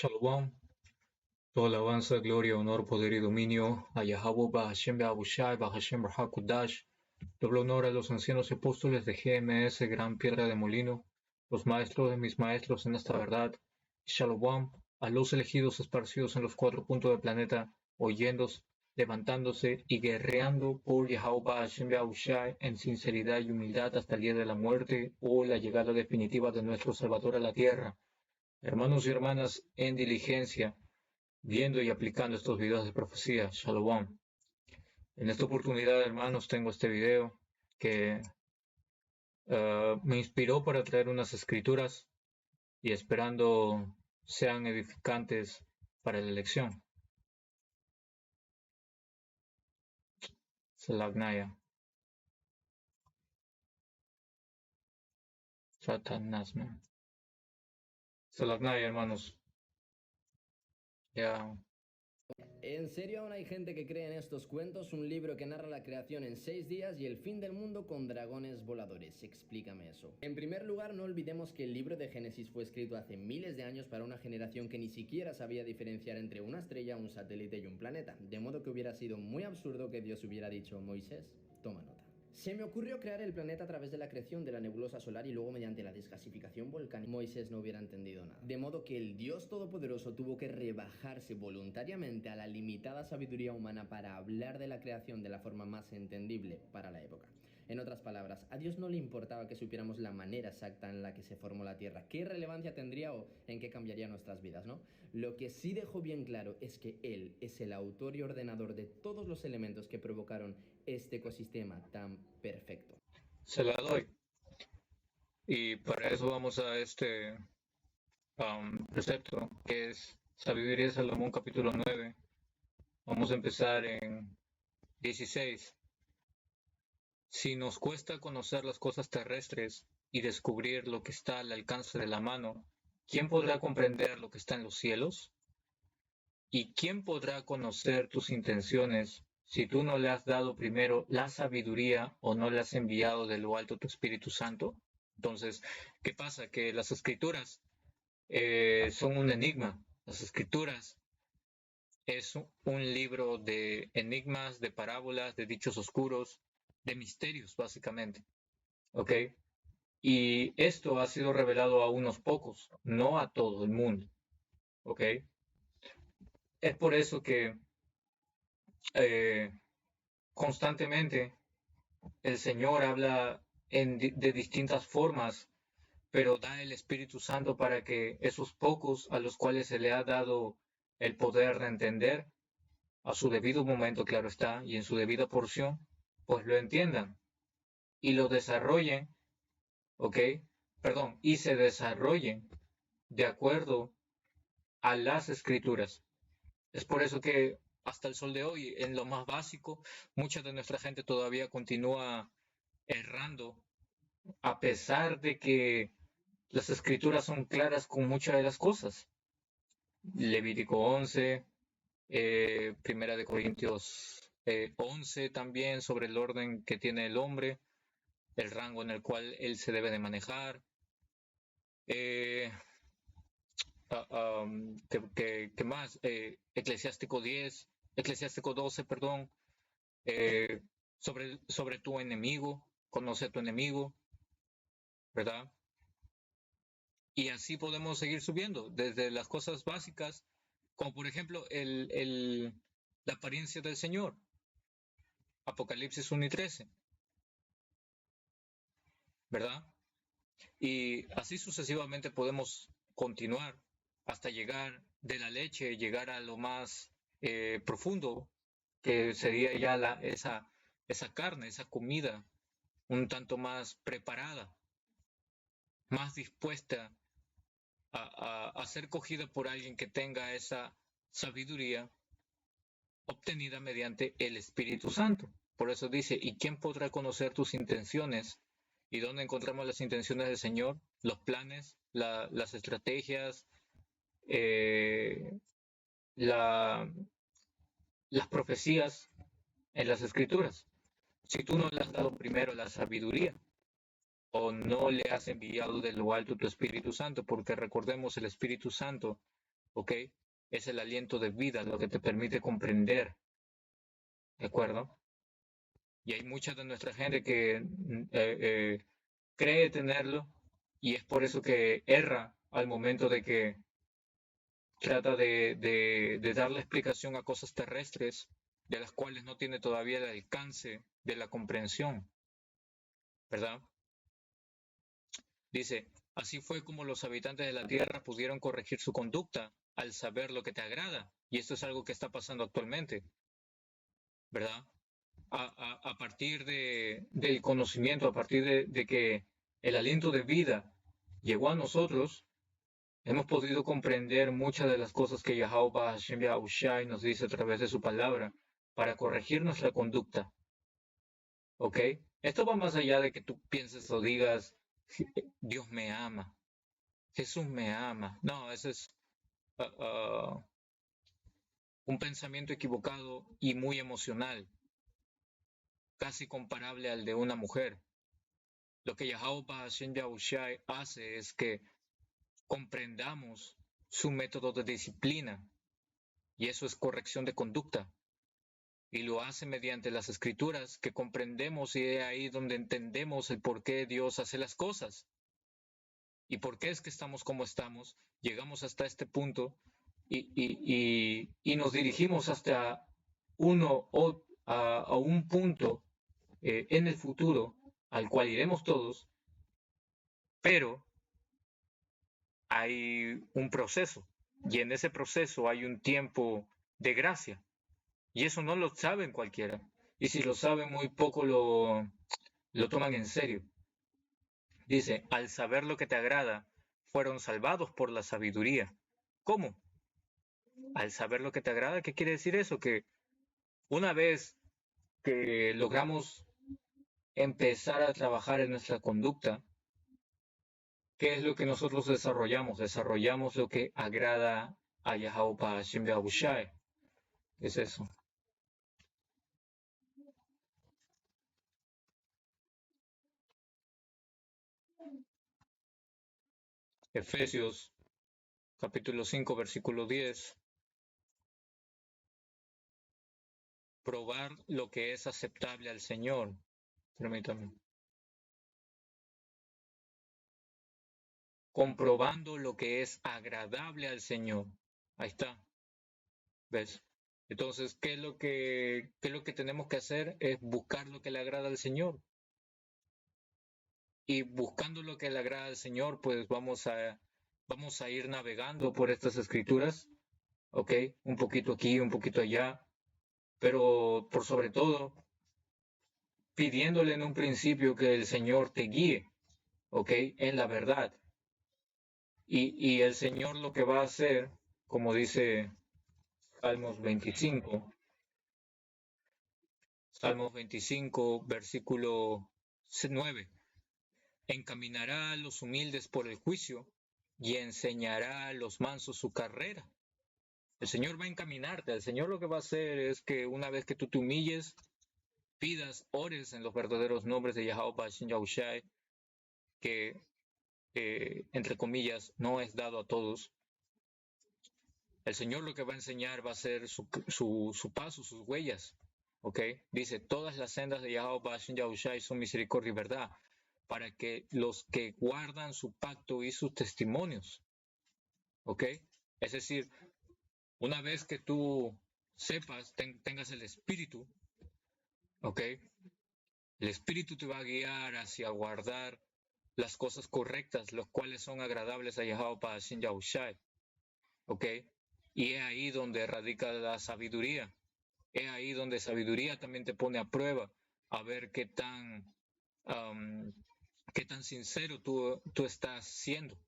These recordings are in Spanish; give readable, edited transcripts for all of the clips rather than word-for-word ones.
Shalom, toda alabanza, gloria, honor, poder y dominio a Yahweh Bahashem Beabushai, Bahashem Rahakudash. Doble honor a los ancianos apóstoles de GMS, Gran Piedra de Molino, los maestros de mis maestros en esta verdad. Shalom a los elegidos esparcidos en los 4 puntos del planeta, oyendo, levantándose y guerreando por Yahweh Bahashem Beabushai en sinceridad y humildad hasta el día de la muerte o la llegada definitiva de nuestro Salvador a la tierra. Hermanos y hermanas en diligencia, viendo y aplicando estos videos de profecía. Shalom. En esta oportunidad, hermanos, tengo este video que me inspiró para traer unas escrituras y esperando sean edificantes para la elección. Salagnaya. Satanás, man. Salagnaya, hermanos. Ya. ¿En serio aún hay gente que cree en estos cuentos? Un libro que narra la creación en 6 días y el fin del mundo con dragones voladores. Explícame eso. En primer lugar, no olvidemos que el libro de Génesis fue escrito hace miles de años para una generación que ni siquiera sabía diferenciar entre una estrella, un satélite y un planeta. De modo que hubiera sido muy absurdo que Dios hubiera dicho: Moisés, toma nota. Se me ocurrió crear el planeta a través de la creación de la nebulosa solar y luego mediante la desgasificación volcánica. Moisés no hubiera entendido nada. De modo que el Dios Todopoderoso tuvo que rebajarse voluntariamente a la limitada sabiduría humana para hablar de la creación de la forma más entendible para la época. En otras palabras, a Dios no le importaba que supiéramos la manera exacta en la que se formó la Tierra, qué relevancia tendría o en qué cambiaría nuestras vidas, ¿no? Lo que sí dejó bien claro es que Él es el autor y ordenador de todos los elementos que provocaron este ecosistema tan perfecto. Se la doy. Y para eso vamos a este precepto, que es Sabiduría de Salomón capítulo 9. Vamos a empezar en 16. Si nos cuesta conocer las cosas terrestres y descubrir lo que está al alcance de la mano, ¿quién podrá comprender lo que está en los cielos? ¿Y quién podrá conocer tus intenciones si tú no le has dado primero la sabiduría o no le has enviado de lo alto tu Espíritu Santo? Entonces, ¿qué pasa? Que las escrituras son un enigma. Las escrituras es un libro de enigmas, de parábolas, de dichos oscuros, de misterios, básicamente. ¿Ok? Y esto ha sido revelado a unos pocos, no a todo el mundo. ¿Ok? Es por eso que constantemente el Señor habla de distintas formas, pero da el Espíritu Santo para que esos pocos a los cuales se le ha dado el poder de entender, a su debido momento, claro está, y en su debida porción, pues lo entiendan y lo desarrollen, ¿ok? Perdón, y se desarrollen de acuerdo a las escrituras. Es por eso que hasta el sol de hoy, en lo más básico, mucha de nuestra gente todavía continúa errando, a pesar de que las escrituras son claras con muchas de las cosas. Levítico 11, Primera de Corintios 11 también, sobre el orden que tiene el hombre, el rango en el cual él se debe de manejar. ¿Qué más? Eclesiástico 10, Eclesiástico 12, perdón, sobre tu enemigo, conoce a tu enemigo, ¿verdad? Y así podemos seguir subiendo, desde las cosas básicas, como por ejemplo la apariencia del Señor, Apocalipsis 1 y 13, ¿verdad? Y así sucesivamente podemos continuar hasta llegar de la leche, llegar a lo más profundo, que sería ya esa carne, esa comida, un tanto más preparada, más dispuesta a ser cogida por alguien que tenga esa sabiduría obtenida mediante el Espíritu Santo. Por eso dice, ¿y quién podrá conocer tus intenciones? ¿Y dónde encontramos las intenciones del Señor? Los planes, las estrategias, las profecías en las Escrituras. Si tú no le has dado primero la sabiduría o no le has enviado de lo alto tu Espíritu Santo, porque recordemos el Espíritu Santo, ¿ok? Es el aliento de vida lo que te permite comprender, ¿de acuerdo? Y hay mucha de nuestra gente que cree tenerlo y es por eso que erra al momento de que trata de darle explicación a cosas terrestres de las cuales no tiene todavía el alcance de la comprensión, ¿verdad? Dice, así fue como los habitantes de la tierra pudieron corregir su conducta al saber lo que te agrada. Y esto es algo que está pasando actualmente, ¿verdad? A partir del conocimiento, a partir de que el aliento de vida llegó a nosotros, hemos podido comprender muchas de las cosas que Yahweh Hashem Yahushai nos dice a través de su palabra para corregir nuestra conducta. ¿Ok? Esto va más allá de que tú pienses o digas, Dios me ama, Jesús me ama. No, ese es un pensamiento equivocado y muy emocional, casi comparable al de una mujer. Lo que Yahweh Hashem Yahushai hace es que comprendamos su método de disciplina, y eso es corrección de conducta. Y lo hace mediante las escrituras que comprendemos, y es ahí donde entendemos el por qué Dios hace las cosas. Y por qué es que estamos como estamos, llegamos hasta este punto y nos dirigimos hasta uno o a un punto en el futuro al cual iremos todos, pero hay un proceso y en ese proceso hay un tiempo de gracia y eso no lo saben cualquiera y si lo saben muy poco lo toman en serio. Dice, al saber lo que te agrada, fueron salvados por la sabiduría. ¿Cómo? Al saber lo que te agrada, ¿qué quiere decir eso? Que una vez que logramos empezar a trabajar en nuestra conducta, ¿qué es lo que nosotros desarrollamos? Desarrollamos lo que agrada a Yahweh Hashem Yahushai. Es eso. Efesios capítulo 5, versículo 10. Probar lo que es aceptable al Señor. Permítame. Comprobando lo que es agradable al Señor. Ahí está. ¿Ves? Entonces, ¿qué es lo que tenemos que hacer? Es buscar lo que le agrada al Señor. Y buscando lo que le agrada al Señor, pues vamos a ir navegando por estas escrituras, ¿ok? Un poquito aquí, un poquito allá, pero por sobre todo, pidiéndole en un principio que el Señor te guíe, ¿ok? En la verdad. Y el Señor lo que va a hacer, como dice Salmos 25, versículo 9, encaminará a los humildes por el juicio y enseñará a los mansos su carrera. El Señor va a encaminarte. El Señor lo que va a hacer es que una vez que tú te humilles, pidas, ores en los verdaderos nombres de Yahweh Hashem Yahushai, que entre comillas no es dado a todos. El Señor lo que va a enseñar va a ser su paso, sus huellas. ¿Ok? Dice, todas las sendas de Yahweh Hashem Yahushai son misericordia y verdad, para que los que guardan su pacto y sus testimonios. ¿Ok? Es decir, una vez que tú sepas, tengas el espíritu, ¿ok? El espíritu te va a guiar hacia guardar las cosas correctas, los cuales son agradables a Yahweh Hashem Yahushai, ¿ok? Y es ahí donde radica la sabiduría. Es ahí donde sabiduría también te pone a prueba, a ver qué tan sincero tú estás siendo.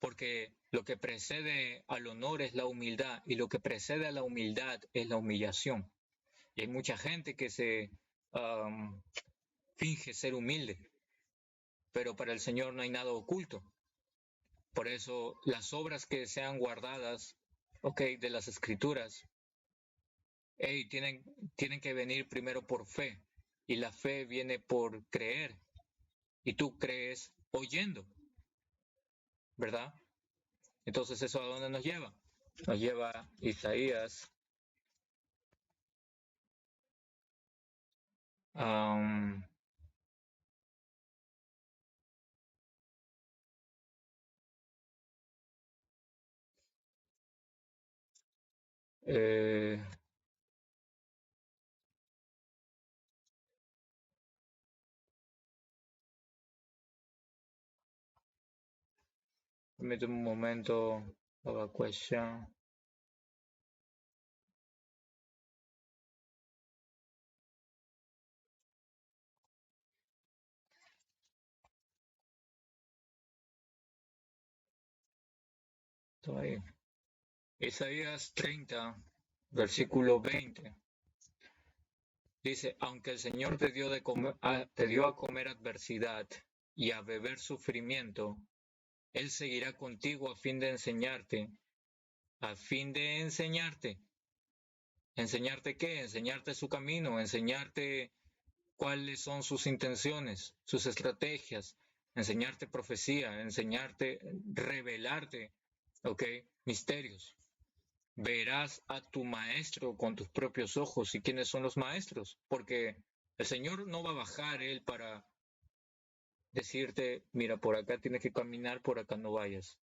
Porque lo que precede al honor es la humildad y lo que precede a la humildad es la humillación. Y hay mucha gente que se finge ser humilde, pero para el Señor no hay nada oculto. Por eso las obras que sean guardadas, de las escrituras, tienen que venir primero por fe. Y la fe viene por creer. Y tú crees oyendo, ¿verdad? Entonces, ¿eso a dónde nos lleva? Nos lleva a Isaías um, eh, permíteme un momento, la cuestión. Ahí. Isaías 30, versículo 20. Dice, aunque el Señor te dio, te dio a comer adversidad y a beber sufrimiento, Él seguirá contigo a fin de enseñarte. ¿A fin de enseñarte? ¿Enseñarte qué? Enseñarte su camino, enseñarte cuáles son sus intenciones, sus estrategias, enseñarte profecía, enseñarte, revelarte, ¿ok? Misterios. Verás a tu maestro con tus propios ojos. ¿Y quiénes son los maestros? Porque el Señor no va a bajar Él para decirte, mira, por acá tienes que caminar, por acá no vayas.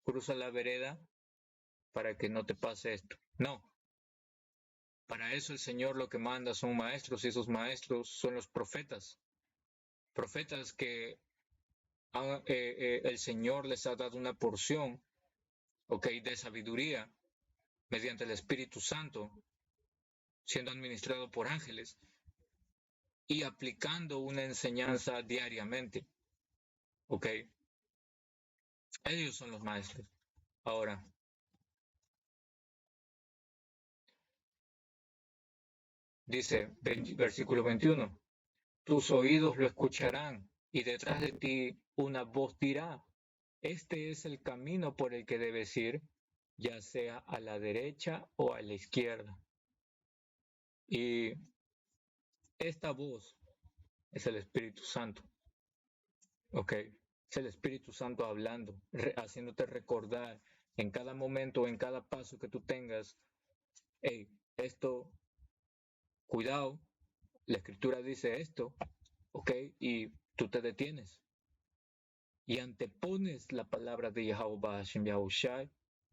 Cruza la vereda para que no te pase esto. No. Para eso el Señor lo que manda son maestros, y esos maestros son los profetas. Profetas que el Señor les ha dado una porción, okay, de sabiduría mediante el Espíritu Santo, siendo administrado por ángeles y aplicando una enseñanza diariamente. ¿Ok? Ellos son los maestros. Ahora, dice versículo 21, tus oídos lo escucharán y detrás de ti una voz dirá, este es el camino por el que debes ir, ya sea a la derecha o a la izquierda. Y esta voz es el Espíritu Santo. ¿Ok? Es el Espíritu Santo hablando, haciéndote recordar en cada momento, en cada paso que tú tengas, hey, esto, cuidado, la escritura dice esto, ¿ok? Y tú te detienes y antepones la palabra de Yahweh Hashem Yahushai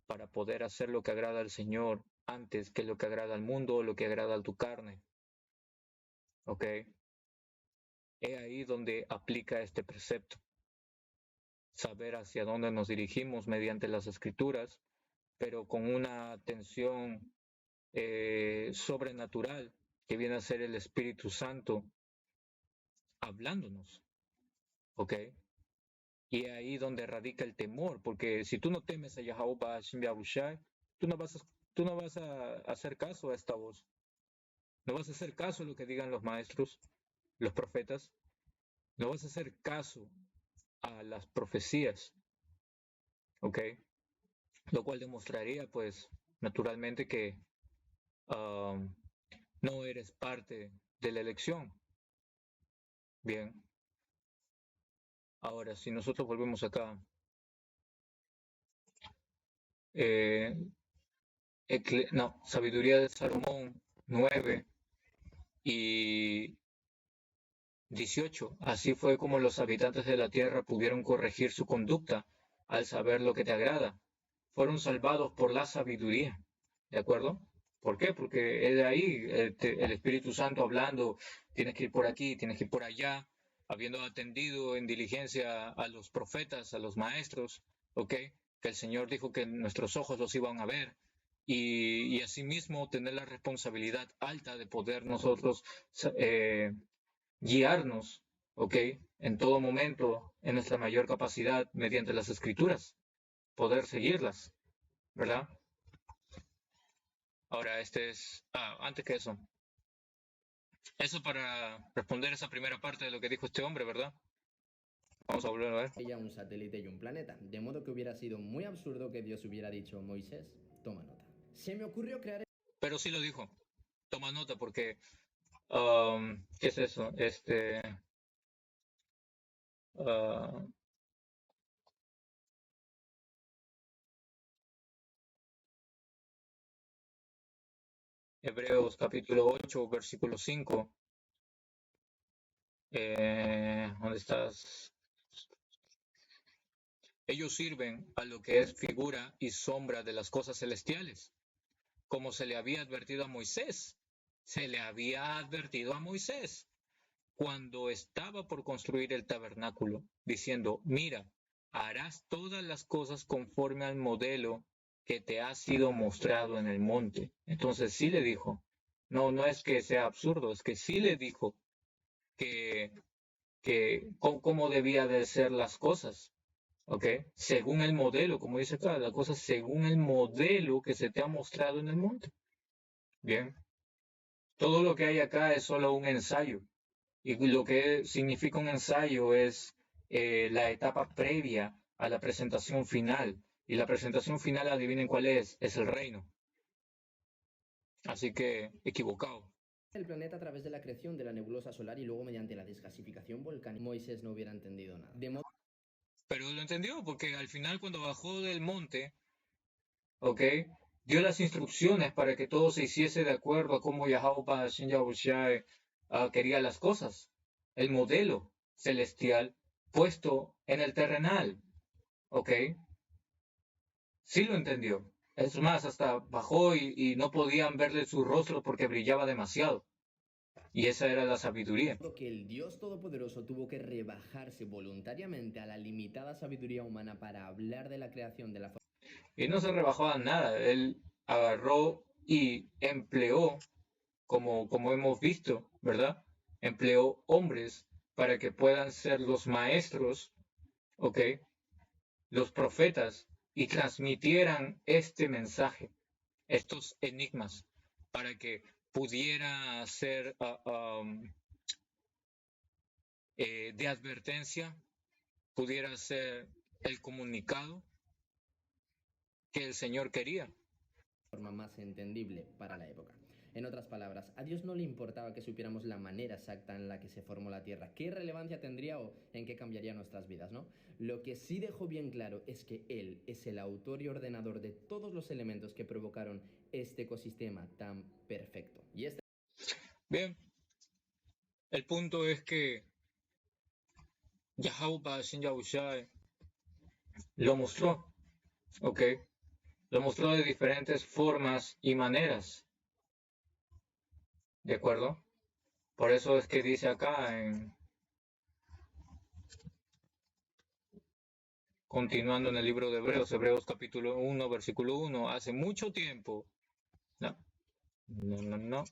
para poder hacer lo que agrada al Señor antes que lo que agrada al mundo o lo que agrada a tu carne, ¿ok? He ahí donde aplica este precepto. Saber hacia dónde nos dirigimos mediante las escrituras, pero con una atención sobrenatural que viene a ser el Espíritu Santo hablándonos, ¿ok? Y ahí donde radica el temor, porque si tú no temes a Yahweh Hashem Yahushai, tú no vas a hacer caso a esta voz, no vas a hacer caso a lo que digan los maestros, los profetas, no vas a hacer caso a las profecías, ¿ok? Lo cual demostraría, pues, naturalmente que no eres parte de la elección. Bien, ahora si nosotros volvemos acá, Sabiduría de Salomón 9 y 18. Así fue como los habitantes de la tierra pudieron corregir su conducta al saber lo que te agrada. Fueron salvados por la sabiduría. ¿De acuerdo? ¿Por qué? Porque es de ahí el Espíritu Santo hablando, tienes que ir por aquí, tienes que ir por allá, habiendo atendido en diligencia a los profetas, a los maestros, ¿ok? Que el Señor dijo que nuestros ojos los iban a ver y asimismo tener la responsabilidad alta de poder nosotros guiarnos, ¿ok? En todo momento, en nuestra mayor capacidad, mediante las escrituras, poder seguirlas, ¿verdad? Ahora, antes que eso para responder esa primera parte de lo que dijo este hombre, ¿verdad? Vamos a volver a ver. Ella un satélite y un planeta, de modo que hubiera sido muy absurdo que Dios hubiera dicho, Moisés, toma nota. Se me ocurrió crear... Pero sí lo dijo. Toma nota porque, ¿qué es eso? Uh, Hebreos capítulo 8, versículo 5. ¿Dónde estás? Ellos sirven a lo que es figura y sombra de las cosas celestiales, como se le había advertido a Moisés. Se le había advertido a Moisés cuando estaba por construir el tabernáculo, diciendo, mira, harás todas las cosas conforme al modelo que te ha sido mostrado en el monte. Entonces sí le dijo, no es que sea absurdo, es que sí le dijo que, cómo debía de ser las cosas, ¿ok? Según el modelo, como dice acá, las cosas según el modelo que se te ha mostrado en el monte. Bien, todo lo que hay acá es solo un ensayo. Y lo que significa un ensayo es la etapa previa a la presentación final. Y la presentación final, adivinen cuál es el reino. Así que, equivocado. El planeta a través de la creación de la nebulosa solar y luego mediante la desgasificación volcánica. Moisés no hubiera entendido nada. Pero lo entendió porque al final cuando bajó del monte, ¿ok? Dio las instrucciones para que todo se hiciese de acuerdo a cómo Yahweh Shin Yahushua quería las cosas. El modelo celestial puesto en el terrenal, ¿ok? Sí lo entendió. Es más, hasta bajó y no podían verle su rostro porque brillaba demasiado. Y esa era la sabiduría. Que el Dios Todopoderoso tuvo que rebajarse voluntariamente a la limitada sabiduría humana para hablar de la creación de la Y no se rebajó a nada. Él agarró y empleó, como hemos visto, ¿verdad? Empleó hombres para que puedan ser los maestros, ¿ok? Los profetas y transmitieran este mensaje, estos enigmas, para que pudiera ser de advertencia, pudiera ser el comunicado que el Señor quería. forma más entendible para la época. En otras palabras, a Dios no le importaba que supiéramos la manera exacta en la que se formó la Tierra, qué relevancia tendría o en qué cambiaría nuestras vidas, ¿no? Lo que sí dejó bien claro es que Él es el autor y ordenador de todos los elementos que provocaron este ecosistema tan perfecto. Bien, el punto es que Yahweh Shin Yahushua lo mostró, ¿ok? Lo mostró de diferentes formas y maneras, ¿de acuerdo? Por eso es que dice acá, continuando en el libro de Hebreos, Hebreos capítulo 1, versículo 1, hace mucho tiempo, no,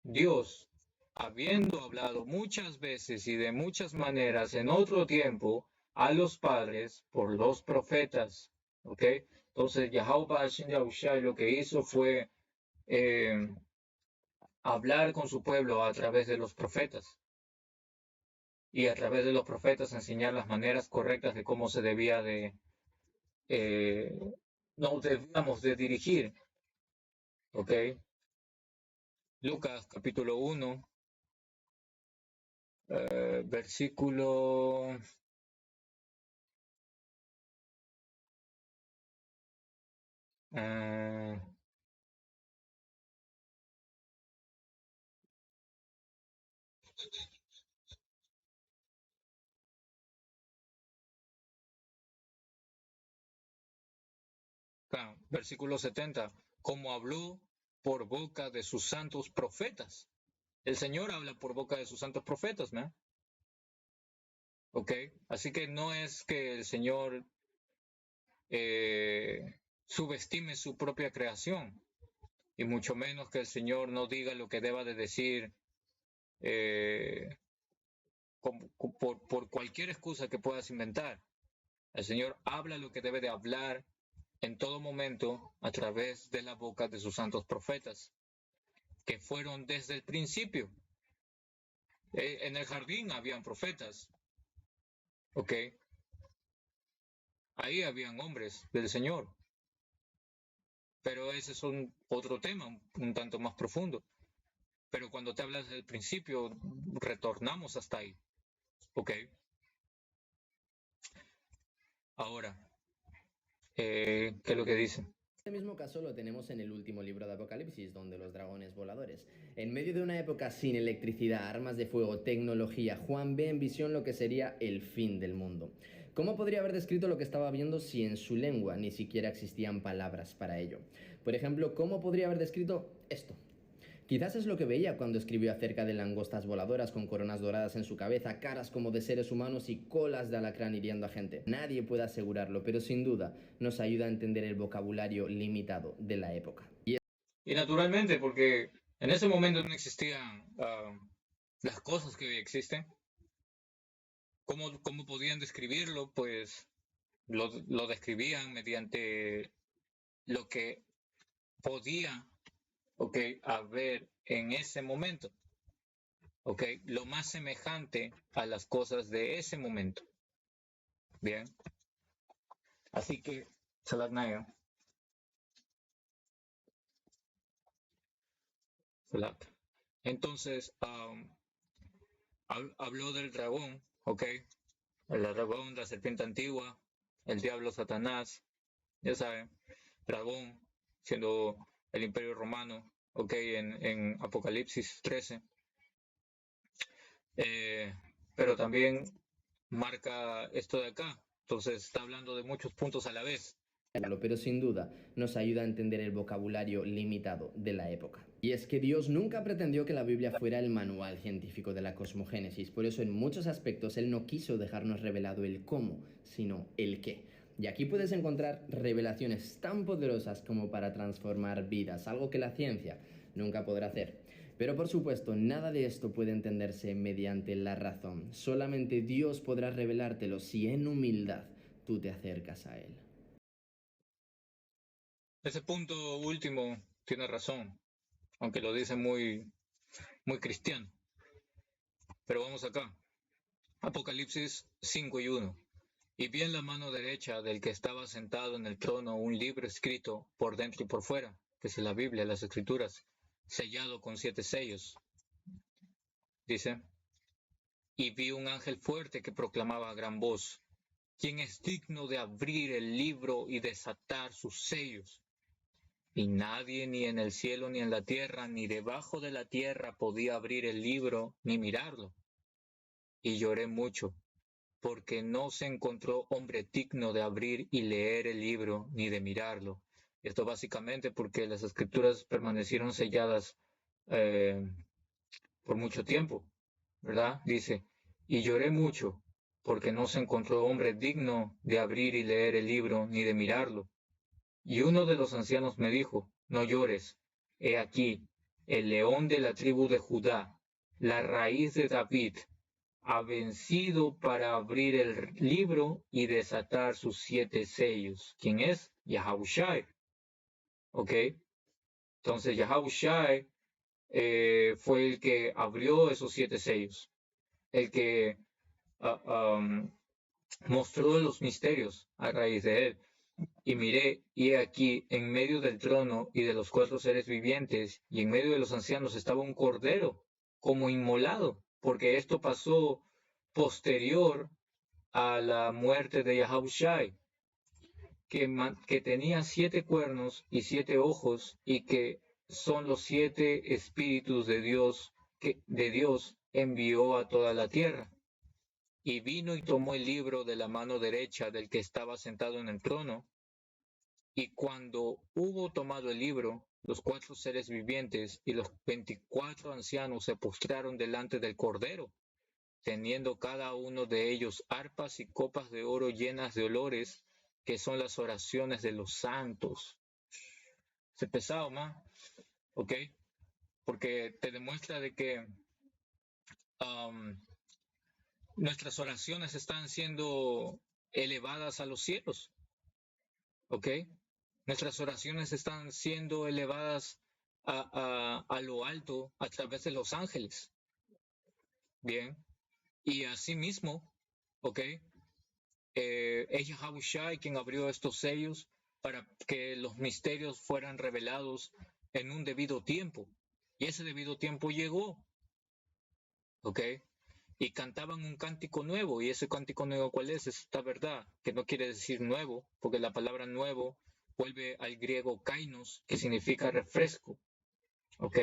Dios, habiendo hablado muchas veces y de muchas maneras en otro tiempo a los padres por los profetas, ¿ok? Entonces Yahweh Hashem Yahushua lo que hizo fue hablar con su pueblo a través de los profetas y a través de los profetas enseñar las maneras correctas de cómo se debía de, no debíamos de dirigir, ¿ok? Lucas capítulo 1, versículo versículo 70, como habló por boca de sus santos profetas. El Señor habla por boca de sus santos profetas, ¿no? ¿Ok? Así que no es que el Señor subestime su propia creación, y mucho menos que el Señor no diga lo que deba de decir por cualquier excusa que puedas inventar. El Señor habla lo que debe de hablar en todo momento a través de la boca de sus santos profetas, que fueron desde el principio. En el jardín habían profetas, ¿ok? Ahí habían hombres del Señor, pero ese es otro tema, un tanto más profundo. Pero cuando te hablas del principio, retornamos hasta ahí, ¿ok? Ahora, ¿qué es lo que dice? Este mismo caso lo tenemos en el último libro de Apocalipsis, donde los dragones voladores. En medio de una época sin electricidad, armas de fuego, tecnología, Juan ve en visión lo que sería el fin del mundo. ¿Cómo podría haber descrito lo que estaba viendo si en su lengua ni siquiera existían palabras para ello? Por ejemplo, ¿cómo podría haber descrito esto? Quizás es lo que veía cuando escribió acerca de langostas voladoras con coronas doradas en su cabeza, caras como de seres humanos y colas de alacrán hiriendo a gente. Nadie puede asegurarlo, pero sin duda nos ayuda a entender el vocabulario limitado de la época. Y naturalmente, porque en ese momento no existían las cosas que hoy existen. ¿Cómo podían describirlo? Pues lo describían mediante lo que podía, ok, haber en ese momento, ok, lo más semejante a las cosas de ese momento. Bien, así que, Salat. Entonces, habló del dragón, ok, el dragón, la serpiente antigua, el diablo Satanás, ya saben, dragón siendo el imperio romano, ok, en Apocalipsis 13, pero también marca esto de acá, entonces está hablando de muchos puntos a la vez. Pero sin duda nos ayuda a entender el vocabulario limitado de la época. Y es que Dios nunca pretendió que la Biblia fuera el manual científico de la cosmogénesis, por eso en muchos aspectos Él no quiso dejarnos revelado el cómo, sino el qué. Y aquí puedes encontrar revelaciones tan poderosas como para transformar vidas, algo que la ciencia nunca podrá hacer. Pero por supuesto, nada de esto puede entenderse mediante la razón. Solamente Dios podrá revelártelo si en humildad tú te acercas a Él. Ese punto último tiene razón, aunque lo dice muy cristiano. Pero vamos acá. Apocalipsis 5:1. Y vi en la mano derecha del que estaba sentado en el trono un libro escrito por dentro y por fuera, que es la Biblia, las Escrituras, sellado con 7 sellos. Dice, y vi un ángel fuerte que proclamaba a gran voz, ¿quién es digno de abrir el libro y desatar sus sellos? Y nadie, ni en el cielo, ni en la tierra, ni debajo de la tierra, podía abrir el libro ni mirarlo. Y lloré mucho, porque no se encontró hombre digno de abrir y leer el libro, ni de mirarlo. Esto básicamente porque las escrituras permanecieron selladas por mucho tiempo, ¿verdad? Dice, y lloré mucho, porque no se encontró hombre digno de abrir y leer el libro, ni de mirarlo. Y uno de los ancianos me dijo, no llores, he aquí, el león de la tribu de Judá, la raíz de David, ha vencido para abrir el libro y desatar sus 7 sellos. ¿Quién es? Yahushai. ¿Ok? Entonces Yahushai fue el que abrió esos 7 sellos, el que mostró los misterios a raíz de él. Y miré, y aquí, en medio del trono y de los 4 seres vivientes, y en medio de los ancianos estaba un cordero, como inmolado, porque esto pasó posterior a la muerte de Yahushai, que tenía 7 cuernos y 7 ojos, y que son los 7 espíritus de Dios que de Dios envió a toda la tierra. Y vino y tomó el libro de la mano derecha del que estaba sentado en el trono, y cuando hubo tomado el libro, los 4 seres vivientes y los 24 ancianos se postraron delante del Cordero, teniendo cada uno de ellos arpas y copas de oro llenas de olores, que son las oraciones de los santos. Se pesado, ¿no? ¿Ok? Porque te demuestra de que nuestras oraciones están siendo elevadas a los cielos. ¿Ok? Nuestras oraciones están siendo elevadas a lo alto a través de los ángeles. Bien. Y asimismo, ¿ok? Es Yahushai quien abrió estos sellos para que los misterios fueran revelados en un debido tiempo. Y ese debido tiempo llegó. ¿Ok? Y cantaban un cántico nuevo. ¿Y ese cántico nuevo cuál es? Es esta verdad, que no quiere decir nuevo, porque la palabra nuevo vuelve al griego kainos, que significa refresco, ¿ok?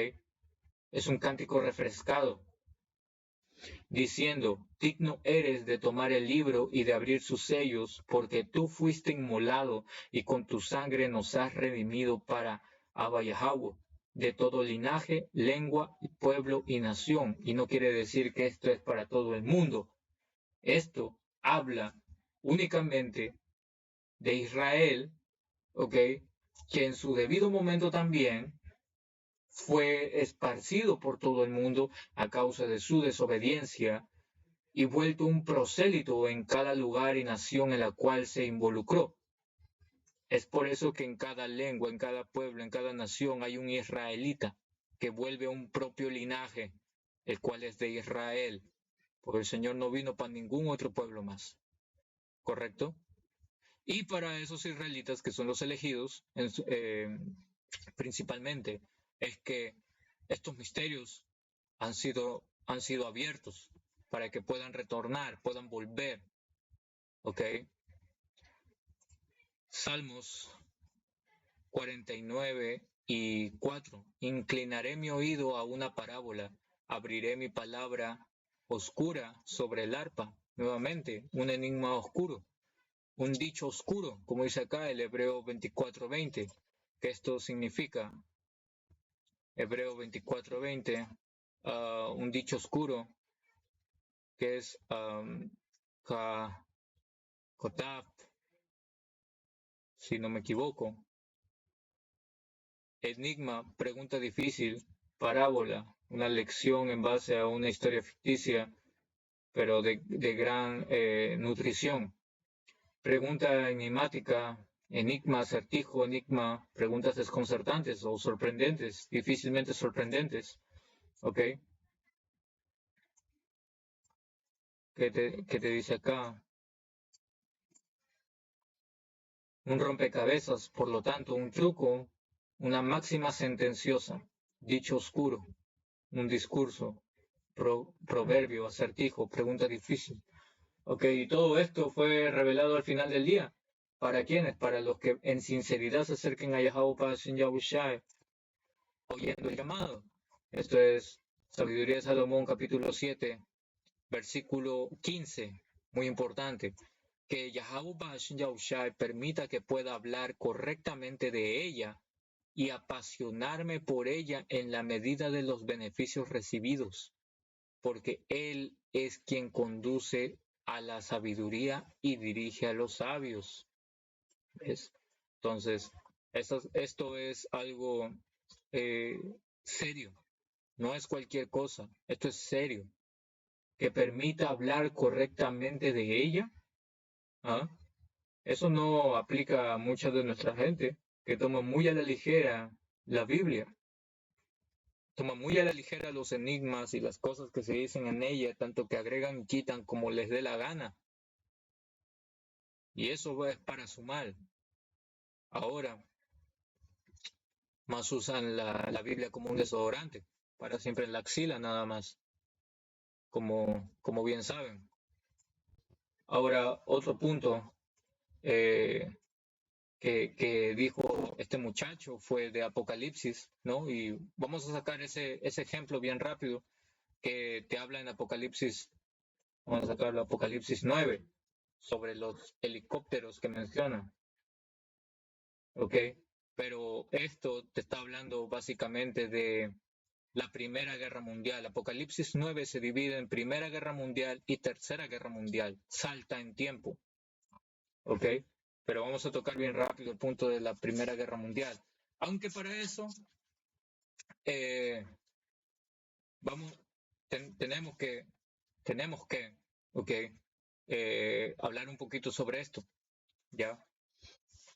Es un cántico refrescado, diciendo, digno eres de tomar el libro y de abrir sus sellos, porque tú fuiste inmolado y con tu sangre nos has redimido para Abba Yahweh, de todo linaje, lengua, pueblo y nación. Y no quiere decir que esto es para todo el mundo. Esto habla únicamente de Israel, ¿ok? Que en su debido momento también fue esparcido por todo el mundo a causa de su desobediencia y vuelto un prosélito en cada lugar y nación en la cual se involucró. Es por eso que en cada lengua, en cada pueblo, en cada nación hay un israelita que vuelve un propio linaje, el cual es de Israel, porque el Señor no vino para ningún otro pueblo más, ¿correcto? Y para esos israelitas que son los elegidos, principalmente, es que estos misterios han sido abiertos para que puedan retornar, puedan volver, ¿ok? Salmos 49:4. Inclinaré mi oído a una parábola, abriré mi palabra oscura sobre el arpa. Nuevamente, un enigma oscuro, un dicho oscuro, como dice acá el Hebreo 24:20, que esto significa, Hebreo 24:20, un dicho oscuro, que es Kotab, si no me equivoco. Enigma, pregunta difícil, parábola, una lección en base a una historia ficticia, pero de gran nutrición. Pregunta enigmática, enigma, acertijo, enigma, preguntas desconcertantes o sorprendentes, difícilmente sorprendentes. ¿Ok? ¿Qué te dice acá? Un rompecabezas, por lo tanto, un truco, una máxima sentenciosa, dicho oscuro, un discurso, proverbio, acertijo, pregunta difícil. Ok, y todo esto fue revelado al final del día. ¿Para quiénes? Para los que en sinceridad se acerquen a Yahweh Bashem Yahushai, oyendo el llamado. Esto es Sabiduría de Salomón, capítulo 7, versículo 15. Muy importante. Que Yahweh Bashem Yahushai permita que pueda hablar correctamente de ella y apasionarme por ella en la medida de los beneficios recibidos, porque Él es quien conduce a la sabiduría y dirige a los sabios. ¿Ves? Entonces, esto es algo serio, no es cualquier cosa, esto es serio, que permita hablar correctamente de ella. ¿Ah? Eso no aplica a mucha de nuestra gente, que toma muy a la ligera la Biblia, toma muy a la ligera los enigmas y las cosas que se dicen en ella, tanto que agregan y quitan como les dé la gana. Y eso es para su mal. Ahora, más usan la Biblia como un desodorante, para siempre en la axila nada más, como bien saben. Ahora, otro punto que dijo este muchacho fue de Apocalipsis, ¿no? Y vamos a sacar ese ejemplo bien rápido que te habla en Apocalipsis, vamos a sacarlo Apocalipsis 9, sobre los helicópteros que menciona, ¿ok? Pero esto te está hablando básicamente de la Primera Guerra Mundial. Apocalipsis 9 se divide en Primera Guerra Mundial y Tercera Guerra Mundial. Salta en tiempo, ¿ok? Pero vamos a tocar bien rápido el punto de la Primera Guerra Mundial. Aunque para eso tenemos que, ¿ok? Hablar un poquito sobre esto, ¿ya?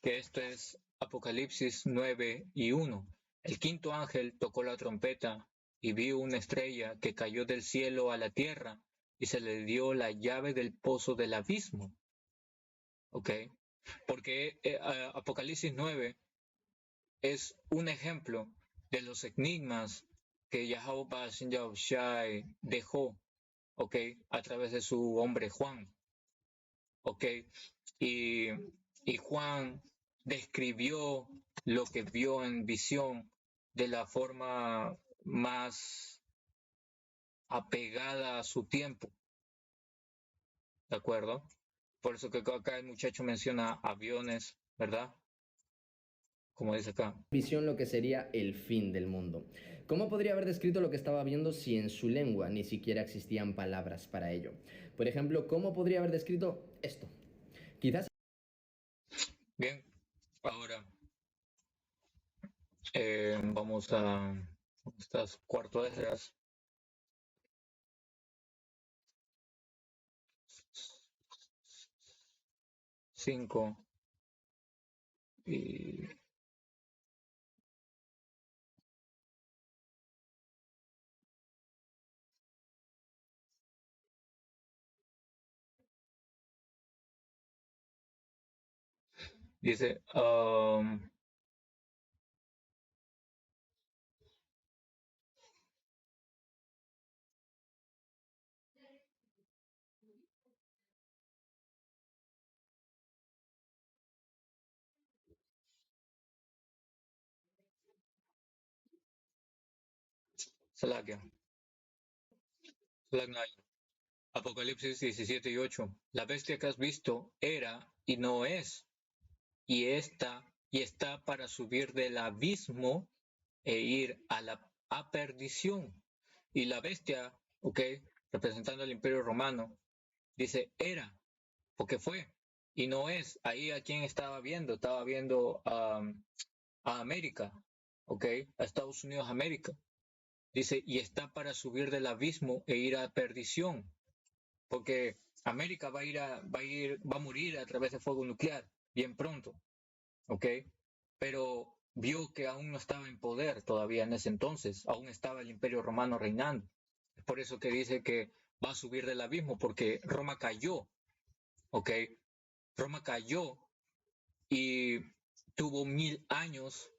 Que esto es Apocalipsis 9:1. El quinto ángel tocó la trompeta y vio una estrella que cayó del cielo a la tierra y se le dio la llave del pozo del abismo. ¿Ok? Porque Apocalipsis 9 es un ejemplo de los enigmas que Yahweh Bashem Yahushai dejó, ¿ok? A través de su hombre Juan, ¿ok? Y Juan describió lo que vio en visión de la forma más apegada a su tiempo, ¿de acuerdo? Por eso que acá el muchacho menciona aviones, ¿verdad? Como dice acá. Visión lo que sería el fin del mundo. ¿Cómo podría haber descrito lo que estaba viendo si en su lengua ni siquiera existían palabras para ello? Por ejemplo, ¿cómo podría haber descrito esto? Quizás Bien, ahora vamos a estas cuarto de Esdras. Cinco y dice, Salakia, Apocalipsis 17 y 8. La bestia que has visto era y no es, y está para subir del abismo e ir a perdición. Y la bestia, ok, representando el Imperio Romano, dice era, porque fue, y no es. Ahí a quién estaba viendo a América, ok, a Estados Unidos América. Dice, y está para subir del abismo e ir a perdición, porque América va a morir a través de fuego nuclear bien pronto, ¿ok? Pero vio que aún no estaba en poder todavía en ese entonces, aún estaba el Imperio Romano reinando. Es por eso que dice que va a subir del abismo, porque Roma cayó, ¿ok? Roma cayó y tuvo 1000 años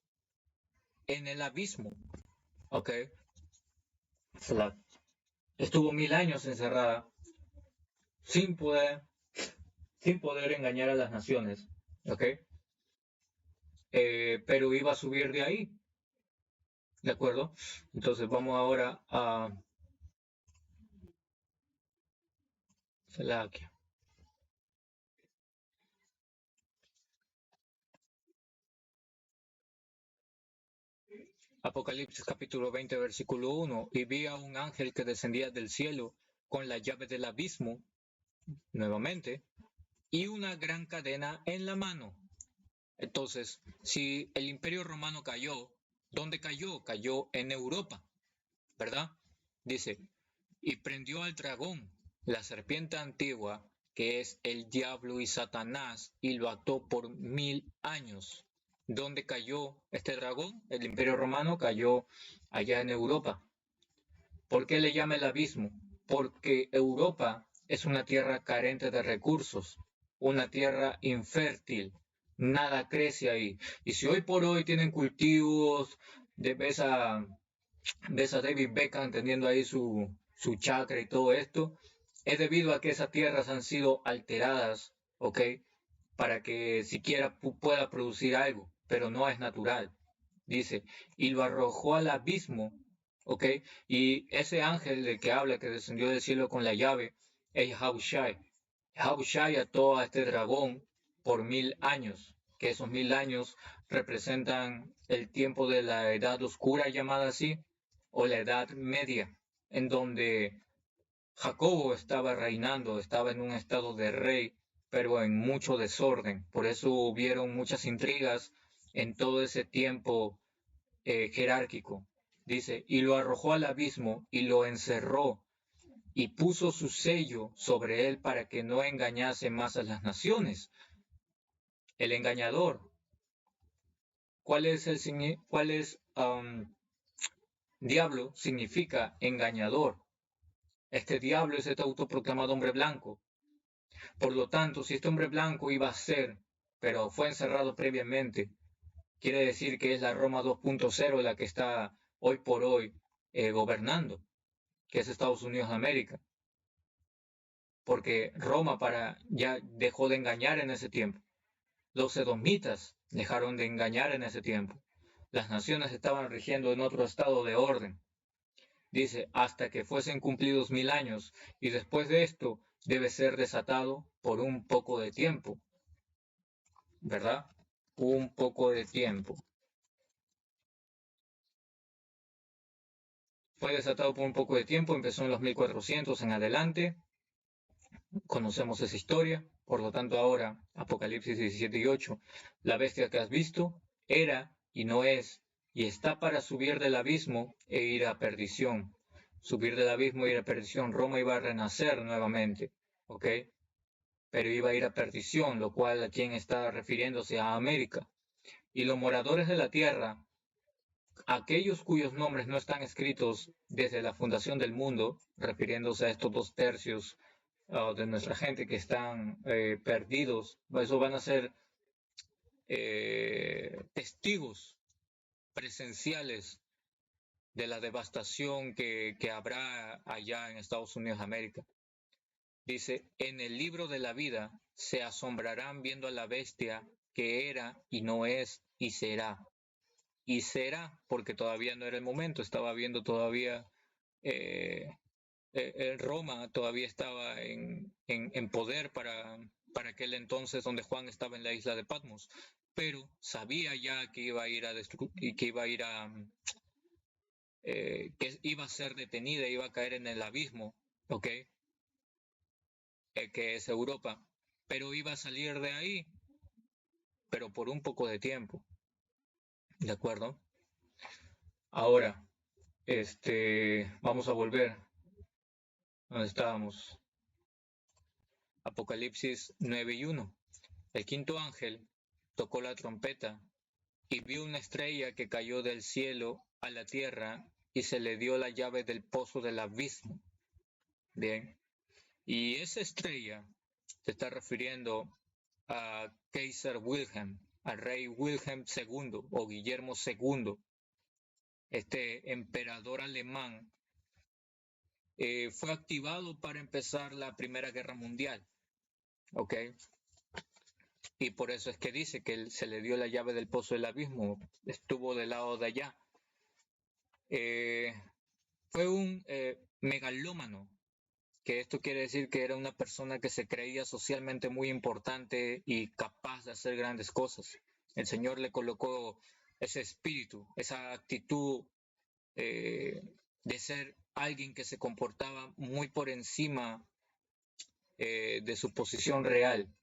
en el abismo, ¿ok? Estuvo 1000 años encerrada sin poder, sin poder engañar a las naciones, ¿ok? Pero iba a subir de ahí, ¿de acuerdo? Entonces vamos ahora a Salaquia. Apocalipsis capítulo 20, versículo 1. Y vi a un ángel que descendía del cielo con la llave del abismo, nuevamente, y una gran cadena en la mano. Entonces, si el Imperio Romano cayó, ¿dónde cayó? Cayó en Europa, ¿verdad? Dice, y prendió al dragón, la serpiente antigua, que es el diablo y Satanás, y lo ató por 1000 años. ¿Dónde cayó este dragón? El Imperio Romano cayó allá en Europa. ¿Por qué le llama el abismo? Porque Europa es una tierra carente de recursos, una tierra infértil, nada crece ahí. Y si hoy por hoy tienen cultivos, ves a David Beckham teniendo ahí su chakra y todo esto, es debido a que esas tierras han sido alteradas, ¿ok? Para que siquiera pueda producir algo, pero no es natural. Dice, y lo arrojó al abismo, ¿ok? Y ese ángel de que habla, que descendió del cielo con la llave, es Yahushai. Yahushai ató a este dragón por 1000 años, que esos 1000 años representan el tiempo de la edad oscura llamada así, o la edad media, en donde Jacobo estaba reinando, estaba en un estado de rey, pero en mucho desorden. Por eso hubieron muchas intrigas en todo ese tiempo jerárquico. Dice, y lo arrojó al abismo y lo encerró y puso su sello sobre él para que no engañase más a las naciones. El engañador. ¿Cuál es diablo? Significa engañador. Este diablo es este autoproclamado hombre blanco. Por lo tanto, si este hombre blanco iba a ser, pero fue encerrado previamente, quiere decir que es la Roma 2.0 la que está hoy por hoy gobernando, que es Estados Unidos de América. Porque Roma ya dejó de engañar en ese tiempo. Los edomitas dejaron de engañar en ese tiempo. Las naciones estaban rigiendo en otro estado de orden. Dice, hasta que fuesen cumplidos 1000 años, y después de esto debe ser desatado por un poco de tiempo, ¿verdad? Un poco de tiempo. Fue desatado por un poco de tiempo, empezó en los 1400 en adelante. Conocemos esa historia, por lo tanto ahora, Apocalipsis 17 y 8, la bestia que has visto era y no es, y está para subir del abismo e ir a perdición. Subir del abismo e ir a perdición. Roma iba a renacer nuevamente, ¿ok? Pero iba a ir a perdición, lo cual a quien está refiriéndose a América. Y los moradores de la tierra, aquellos cuyos nombres no están escritos desde la fundación del mundo, refiriéndose a estos 2/3 de nuestra gente que están perdidos, eso van a ser testigos presenciales de la devastación que habrá allá en Estados Unidos de América. Dice, en el libro de la vida se asombrarán viendo a la bestia que era y no es y será. Y será, porque todavía no era el momento, estaba viendo todavía Roma todavía estaba en poder para aquel entonces donde Juan estaba en la isla de Patmos, pero sabía ya que iba a ir a que iba a ser detenida, iba a caer en el abismo, ¿ok? Que es Europa, pero iba a salir de ahí, pero por un poco de tiempo, ¿de acuerdo? Ahora, vamos a volver donde estábamos. Apocalipsis 9 y 1. El quinto ángel tocó la trompeta y vio una estrella que cayó del cielo a la tierra y se le dio la llave del pozo del abismo. Bien, y esa estrella se está refiriendo a Kaiser Wilhelm, al rey Wilhelm II o Guillermo II, este emperador alemán. Fue activado para empezar la Primera Guerra Mundial, ¿ok? Y por eso es que dice que se le dio la llave del pozo del abismo, estuvo del lado de allá. Fue un megalómano, que esto quiere decir que era una persona que se creía socialmente muy importante y capaz de hacer grandes cosas. El Señor le colocó ese espíritu, esa actitud de ser alguien que se comportaba muy por encima de su posición real,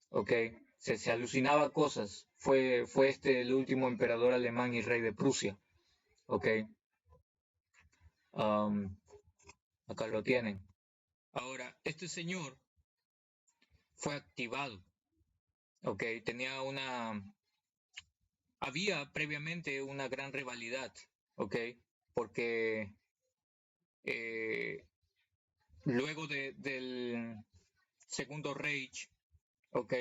¿ok? Se alucinaba cosas. Fue el último emperador alemán y rey de Prusia, ¿ok? Acá lo tienen. Ahora, este señor fue activado, ¿ok? Había previamente una gran rivalidad, ¿ok? Porque luego del Segundo Reich, ¿ok?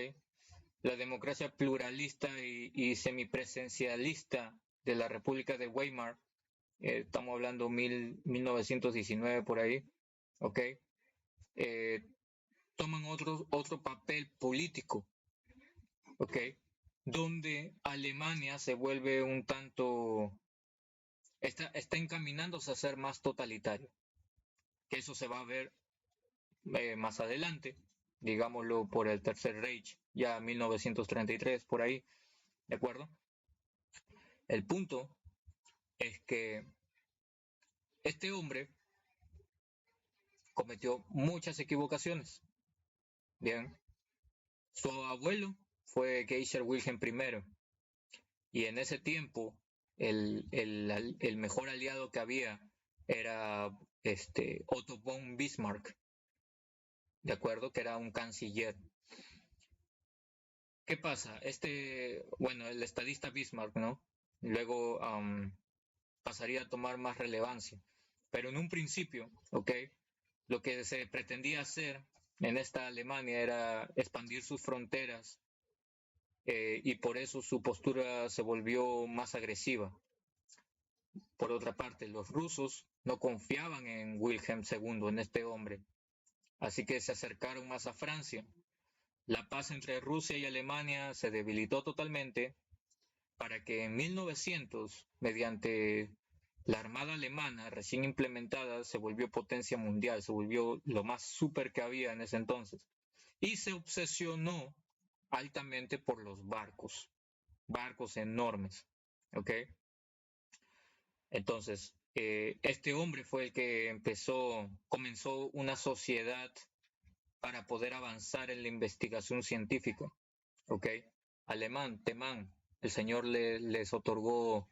La democracia pluralista y semipresencialista de la República de Weimar, estamos hablando 1919 por ahí, ¿ok? Toman otro papel político, ¿ok? Donde Alemania se vuelve un tanto, está encaminándose a ser más totalitario, que eso se va a ver más adelante, digámoslo por el Tercer Reich, ya 1933 por ahí, ¿de acuerdo? El punto es que este hombre cometió muchas equivocaciones. Bien, su abuelo fue Kaiser Wilhelm I, y en ese tiempo el mejor aliado que había era Otto von Bismarck, de acuerdo, que era un canciller. ¿Qué pasa? El estadista Bismarck, ¿no? Luego pasaría a tomar más relevancia, pero en un principio, ¿ok? Lo que se pretendía hacer en esta Alemania era expandir sus fronteras, y por eso su postura se volvió más agresiva. Por otra parte, los rusos no confiaban en Wilhelm II, en este hombre, así que se acercaron más a Francia, la paz entre Rusia y Alemania se debilitó totalmente para que en 1900, mediante la Armada alemana recién implementada, se volvió potencia mundial, se volvió lo más súper que había en ese entonces. Y se obsesionó altamente por los barcos enormes. ¿Ok? Entonces, este hombre fue el que comenzó una sociedad para poder avanzar en la investigación científica. ¿Ok? Alemán, Temán, el Señor les otorgó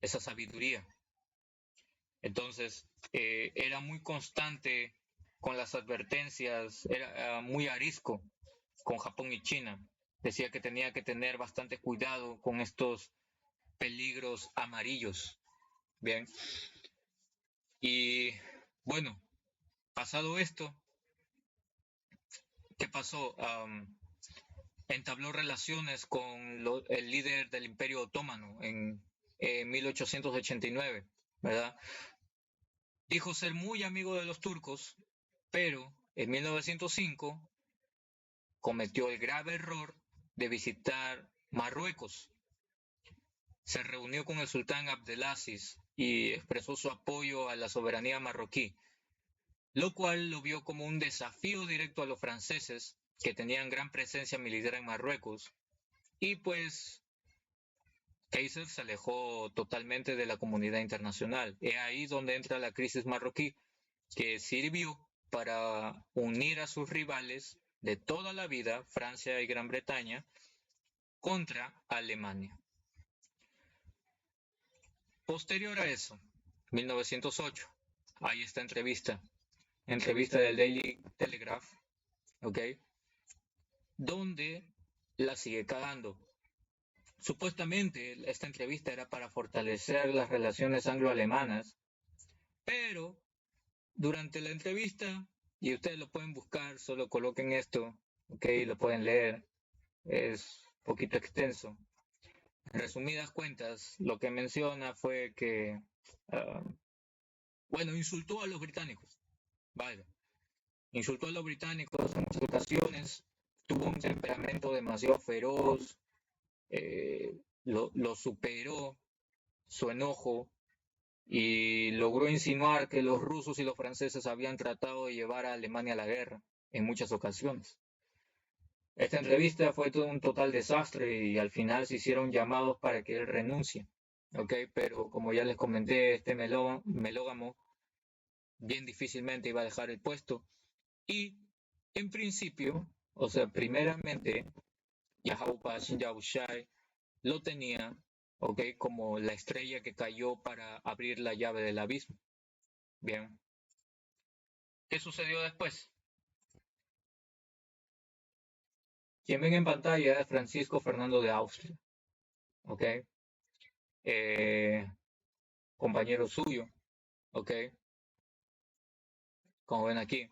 esa sabiduría. Entonces, era muy constante con las advertencias, era muy arisco con Japón y China. Decía que tenía que tener bastante cuidado con estos peligros amarillos. Bien. Y bueno, pasado esto, ¿qué pasó? Entabló relaciones con el líder del Imperio Otomano en 1889, ¿verdad? Dijo ser muy amigo de los turcos, pero en 1905 cometió el grave error de visitar Marruecos. Se reunió con el sultán Abdelaziz y expresó su apoyo a la soberanía marroquí, lo cual lo vio como un desafío directo a los franceses, que tenían gran presencia militar en Marruecos, y pues Kaiser se alejó totalmente de la comunidad internacional. Es ahí donde entra la crisis marroquí, que sirvió para unir a sus rivales de toda la vida, Francia y Gran Bretaña, contra Alemania. Posterior a eso, 1908, hay esta entrevista del Daily Telegraph, ¿ok? Donde la sigue cagando. Supuestamente esta entrevista era para fortalecer las relaciones anglo-alemanas, pero durante la entrevista, y ustedes lo pueden buscar, solo coloquen esto, ok, lo pueden leer, es un poquito extenso. En resumidas cuentas, lo que menciona fue que, bueno, insultó a los británicos, vale, insultó a los británicos en muchas ocasiones, tuvo un temperamento demasiado feroz, lo superó su enojo y logró insinuar que los rusos y los franceses habían tratado de llevar a Alemania a la guerra en muchas ocasiones. Esta entrevista fue todo un total desastre y al final se hicieron llamados para que él renuncie. ¿Ok? Pero como ya les comenté, este melógamo bien difícilmente iba a dejar el puesto y en principio, o sea, primeramente, Yahaupa Shinjaushai lo tenía, ¿ok? Como la estrella que cayó para abrir la llave del abismo. Bien. ¿Qué sucedió después? Quien ven en pantalla es Francisco Fernando de Austria, ¿ok? Compañero suyo, ¿ok? Como ven aquí.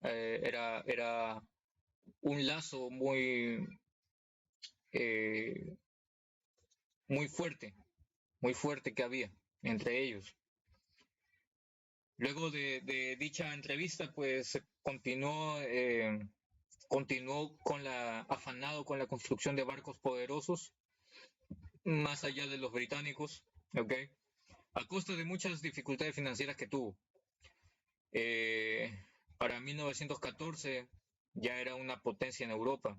Era un lazo eh, muy fuerte que había entre ellos. Luego de dicha entrevista, pues continuó afanado con la construcción de barcos poderosos, más allá de los británicos, ¿ok? A costa de muchas dificultades financieras que tuvo. Para 1914 ya era una potencia en Europa.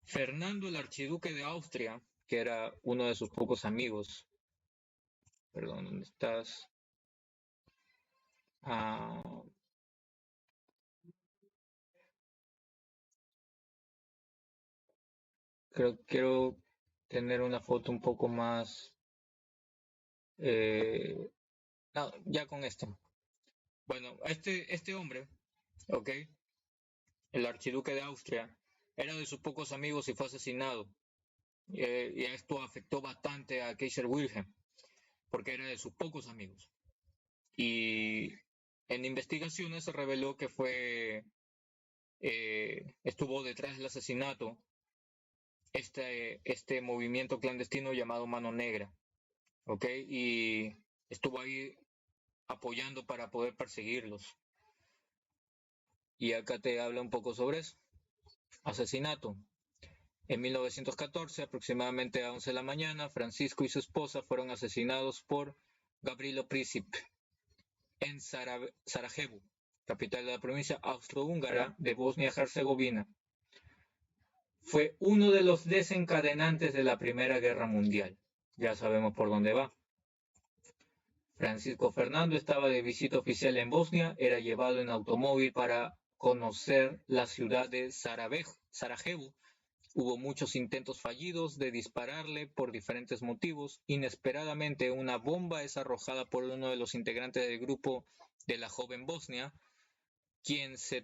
Fernando el Archiduque de Austria, que era uno de sus pocos amigos, perdón, ¿dónde estás? Ah, quiero tener una foto un poco más. No, ya con esto. Bueno, este hombre, ¿ok? El archiduque de Austria, era de sus pocos amigos y fue asesinado. Y esto afectó bastante a Kaiser Wilhelm, porque era de sus pocos amigos. Y en investigaciones se reveló que estuvo detrás del asesinato este movimiento clandestino llamado Mano Negra, ¿ok? Y estuvo ahí apoyando para poder perseguirlos. Y acá te habla un poco sobre eso. Asesinato. En 1914, aproximadamente a 11 de la mañana, Francisco y su esposa fueron asesinados por Gavrilo Princip en Sarajevo, capital de la provincia austrohúngara de Bosnia-Herzegovina. Fue uno de los desencadenantes de la Primera Guerra Mundial. Ya sabemos por dónde va. Francisco Fernando estaba de visita oficial en Bosnia, era llevado en automóvil para conocer la ciudad de Sarajevo. Hubo muchos intentos fallidos de dispararle por diferentes motivos. Inesperadamente, una bomba es arrojada por uno de los integrantes del grupo de la joven Bosnia, quien se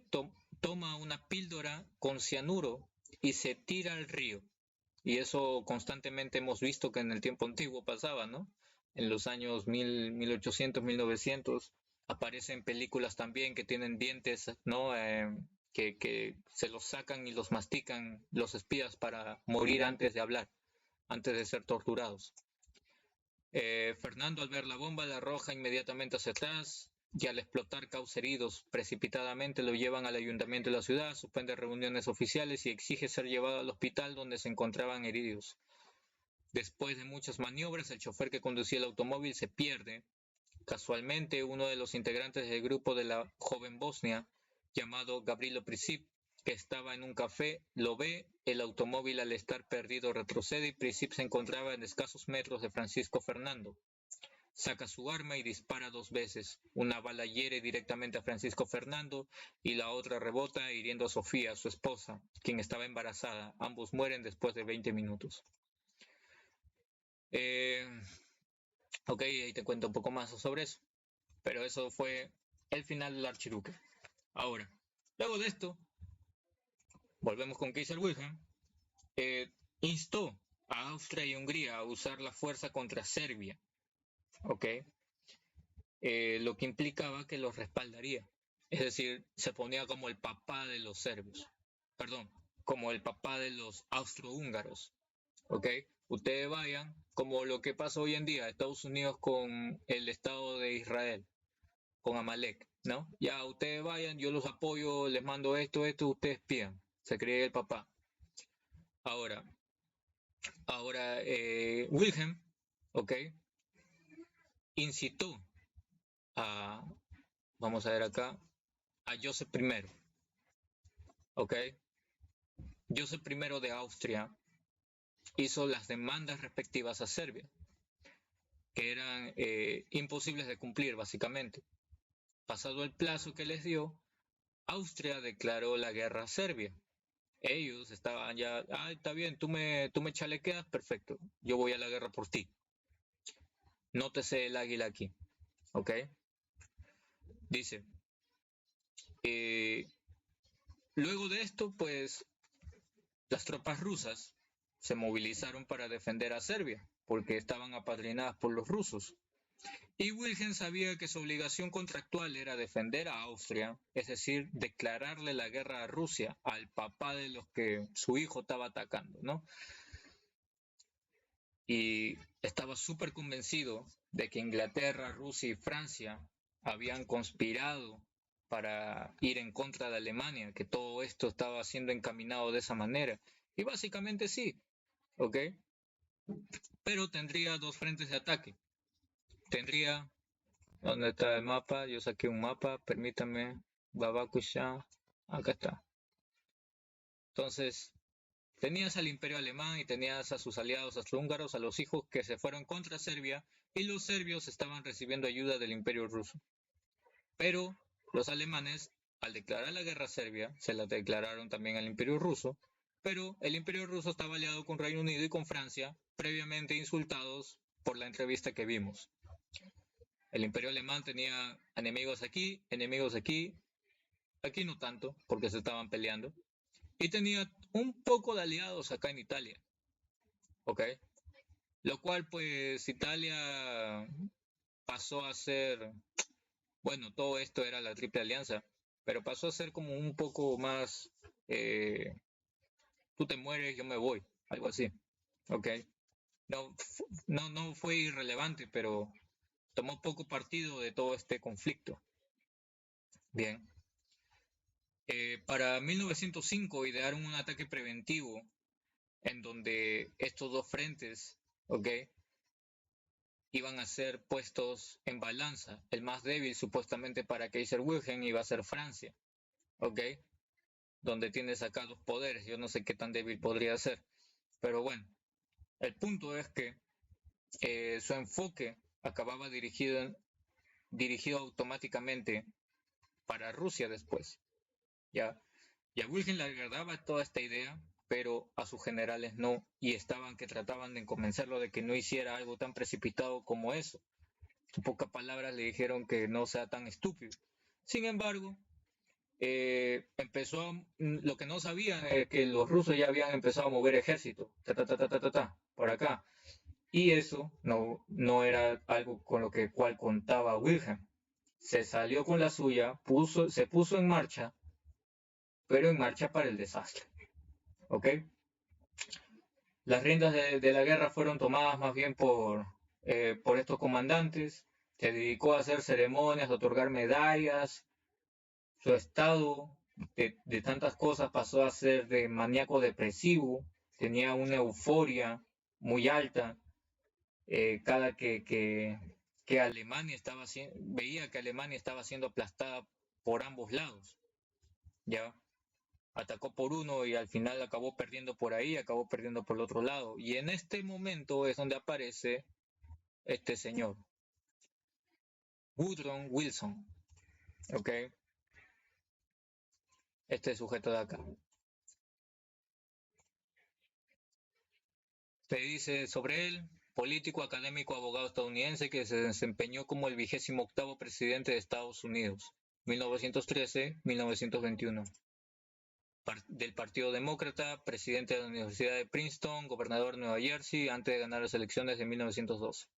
toma una píldora con cianuro y se tira al río. Y eso constantemente hemos visto que en el tiempo antiguo pasaba, ¿no? En los años 1800, 1900, aparecen películas también que tienen dientes, ¿no? Que se los sacan y los mastican los espías para morir antes de hablar, antes de ser torturados. Fernando, al ver la bomba, la arroja inmediatamente hacia atrás y al explotar causa heridos. Precipitadamente lo llevan al ayuntamiento de la ciudad, suspende reuniones oficiales y exige ser llevado al hospital donde se encontraban heridos. Después de muchas maniobras, el chofer que conducía el automóvil se pierde. Casualmente, uno de los integrantes del grupo de la joven Bosnia, llamado Gavrilo Princip, que estaba en un café, lo ve. El automóvil, al estar perdido, retrocede y Princip se encontraba en escasos metros de Francisco Fernando. Saca su arma y dispara 2 veces. Una bala hiere directamente a Francisco Fernando y la otra rebota hiriendo a Sofía, su esposa, quien estaba embarazada. Ambos mueren después de 20 minutos. Ok, ahí te cuento un poco más sobre eso. Pero eso fue el final del Archiduque. Ahora, luego de esto, volvemos con Kaiser Wilhelm. Instó a Austria y Hungría a usar la fuerza contra Serbia. Ok. Lo que implicaba que los respaldaría. Es decir, se ponía como el papá de los serbios. Perdón, como el papá de los austrohúngaros. ¿Ok? Ustedes vayan, como lo que pasa hoy en día, Estados Unidos con el Estado de Israel, con Amalek, ¿no? Ya, ustedes vayan, yo los apoyo, les mando esto, ustedes pidan. Se cree el papá. Ahora, Wilhelm, ¿ok? Incitó a, vamos a ver acá, a Joseph I, ¿ok? Joseph I de Austria hizo las demandas respectivas a Serbia, que eran imposibles de cumplir, básicamente. Pasado el plazo que les dio, Austria declaró la guerra a Serbia. Ellos estaban ya, está bien, tú me chalequeas, perfecto, yo voy a la guerra por ti. Nótese el águila aquí, ¿ok? Dice, luego de esto, pues, las tropas rusas se movilizaron para defender a Serbia, porque estaban apadrinadas por los rusos. Y Wilhelm sabía que su obligación contractual era defender a Austria, es decir, declararle la guerra a Rusia, al papá de los que su hijo estaba atacando, ¿no? Y estaba súper convencido de que Inglaterra, Rusia y Francia habían conspirado para ir en contra de Alemania, que todo esto estaba siendo encaminado de esa manera. Y básicamente sí, ¿ok? Pero tendría 2 frentes de ataque. Tendría, ¿dónde está el mapa? Yo saqué un mapa, permítame, Babakusha, acá está. Entonces, tenías al Imperio Alemán y tenías a sus aliados austrohúngaros, a los hijos que se fueron contra Serbia, y los serbios estaban recibiendo ayuda del Imperio ruso. Pero los alemanes, al declarar la guerra a Serbia, se la declararon también al Imperio ruso, pero el Imperio ruso estaba aliado con Reino Unido y con Francia, previamente insultados por la entrevista que vimos. El Imperio alemán tenía enemigos aquí no tanto, porque se estaban peleando, y tenía un poco de aliados acá en Italia, ¿ok? Lo cual, pues, Italia pasó a ser, bueno, todo esto era la Triple Alianza, pero pasó a ser como un poco más, tú te mueres, yo me voy, algo así, ¿ok? No fue irrelevante, pero tomó poco partido de todo este conflicto. Bien. Para 1905 idearon un ataque preventivo en donde estos dos frentes, ¿ok?, iban a ser puestos en balanza. El más débil supuestamente para Kaiser Wilhelm iba a ser Francia, ¿ok?, donde tienes acá dos poderes. Yo no sé qué tan débil podría ser, pero bueno, el punto es que su enfoque acababa dirigido automáticamente para Rusia después, ¿ya? Y a Wilhelm le agradaba toda esta idea, pero a sus generales no, y trataban de convencerlo de que no hiciera algo tan precipitado como eso. En pocas palabras le dijeron que no sea tan estúpido. Sin embargo, lo que no sabían es que los rusos ya habían empezado a mover ejército, por acá. Y eso no era algo con lo cual contaba Wilhelm. Se salió con la suya, se puso en marcha, pero en marcha para el desastre. ¿Ok? Las riendas de la guerra fueron tomadas más bien por estos comandantes. Se dedicó a hacer ceremonias, a otorgar medallas. Su estado de tantas cosas pasó a ser de maníaco depresivo. Tenía una euforia muy alta. Cada que Alemania veía que Alemania estaba siendo aplastada por ambos lados. ¿Ya? Atacó por uno y al final acabó perdiendo por ahí, acabó perdiendo por el otro lado. Y en este momento es donde aparece este señor, Woodrow Wilson, ¿ok? Este sujeto de acá. Se dice sobre él: político, académico, abogado estadounidense que se desempeñó como el 28º presidente de Estados Unidos, 1913-1921. Del Partido Demócrata, presidente de la Universidad de Princeton, gobernador de Nueva Jersey antes de ganar las elecciones de 1912.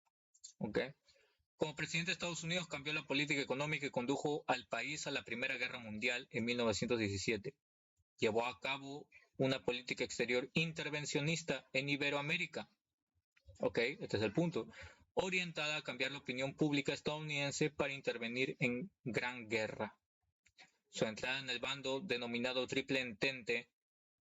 ¿Okay? Como presidente de Estados Unidos cambió la política económica y condujo al país a la Primera Guerra Mundial en 1917. Llevó a cabo una política exterior intervencionista en Iberoamérica. Ok, este es el punto. Orientada a cambiar la opinión pública estadounidense para intervenir en Gran Guerra. Su entrada en el bando denominado Triple Entente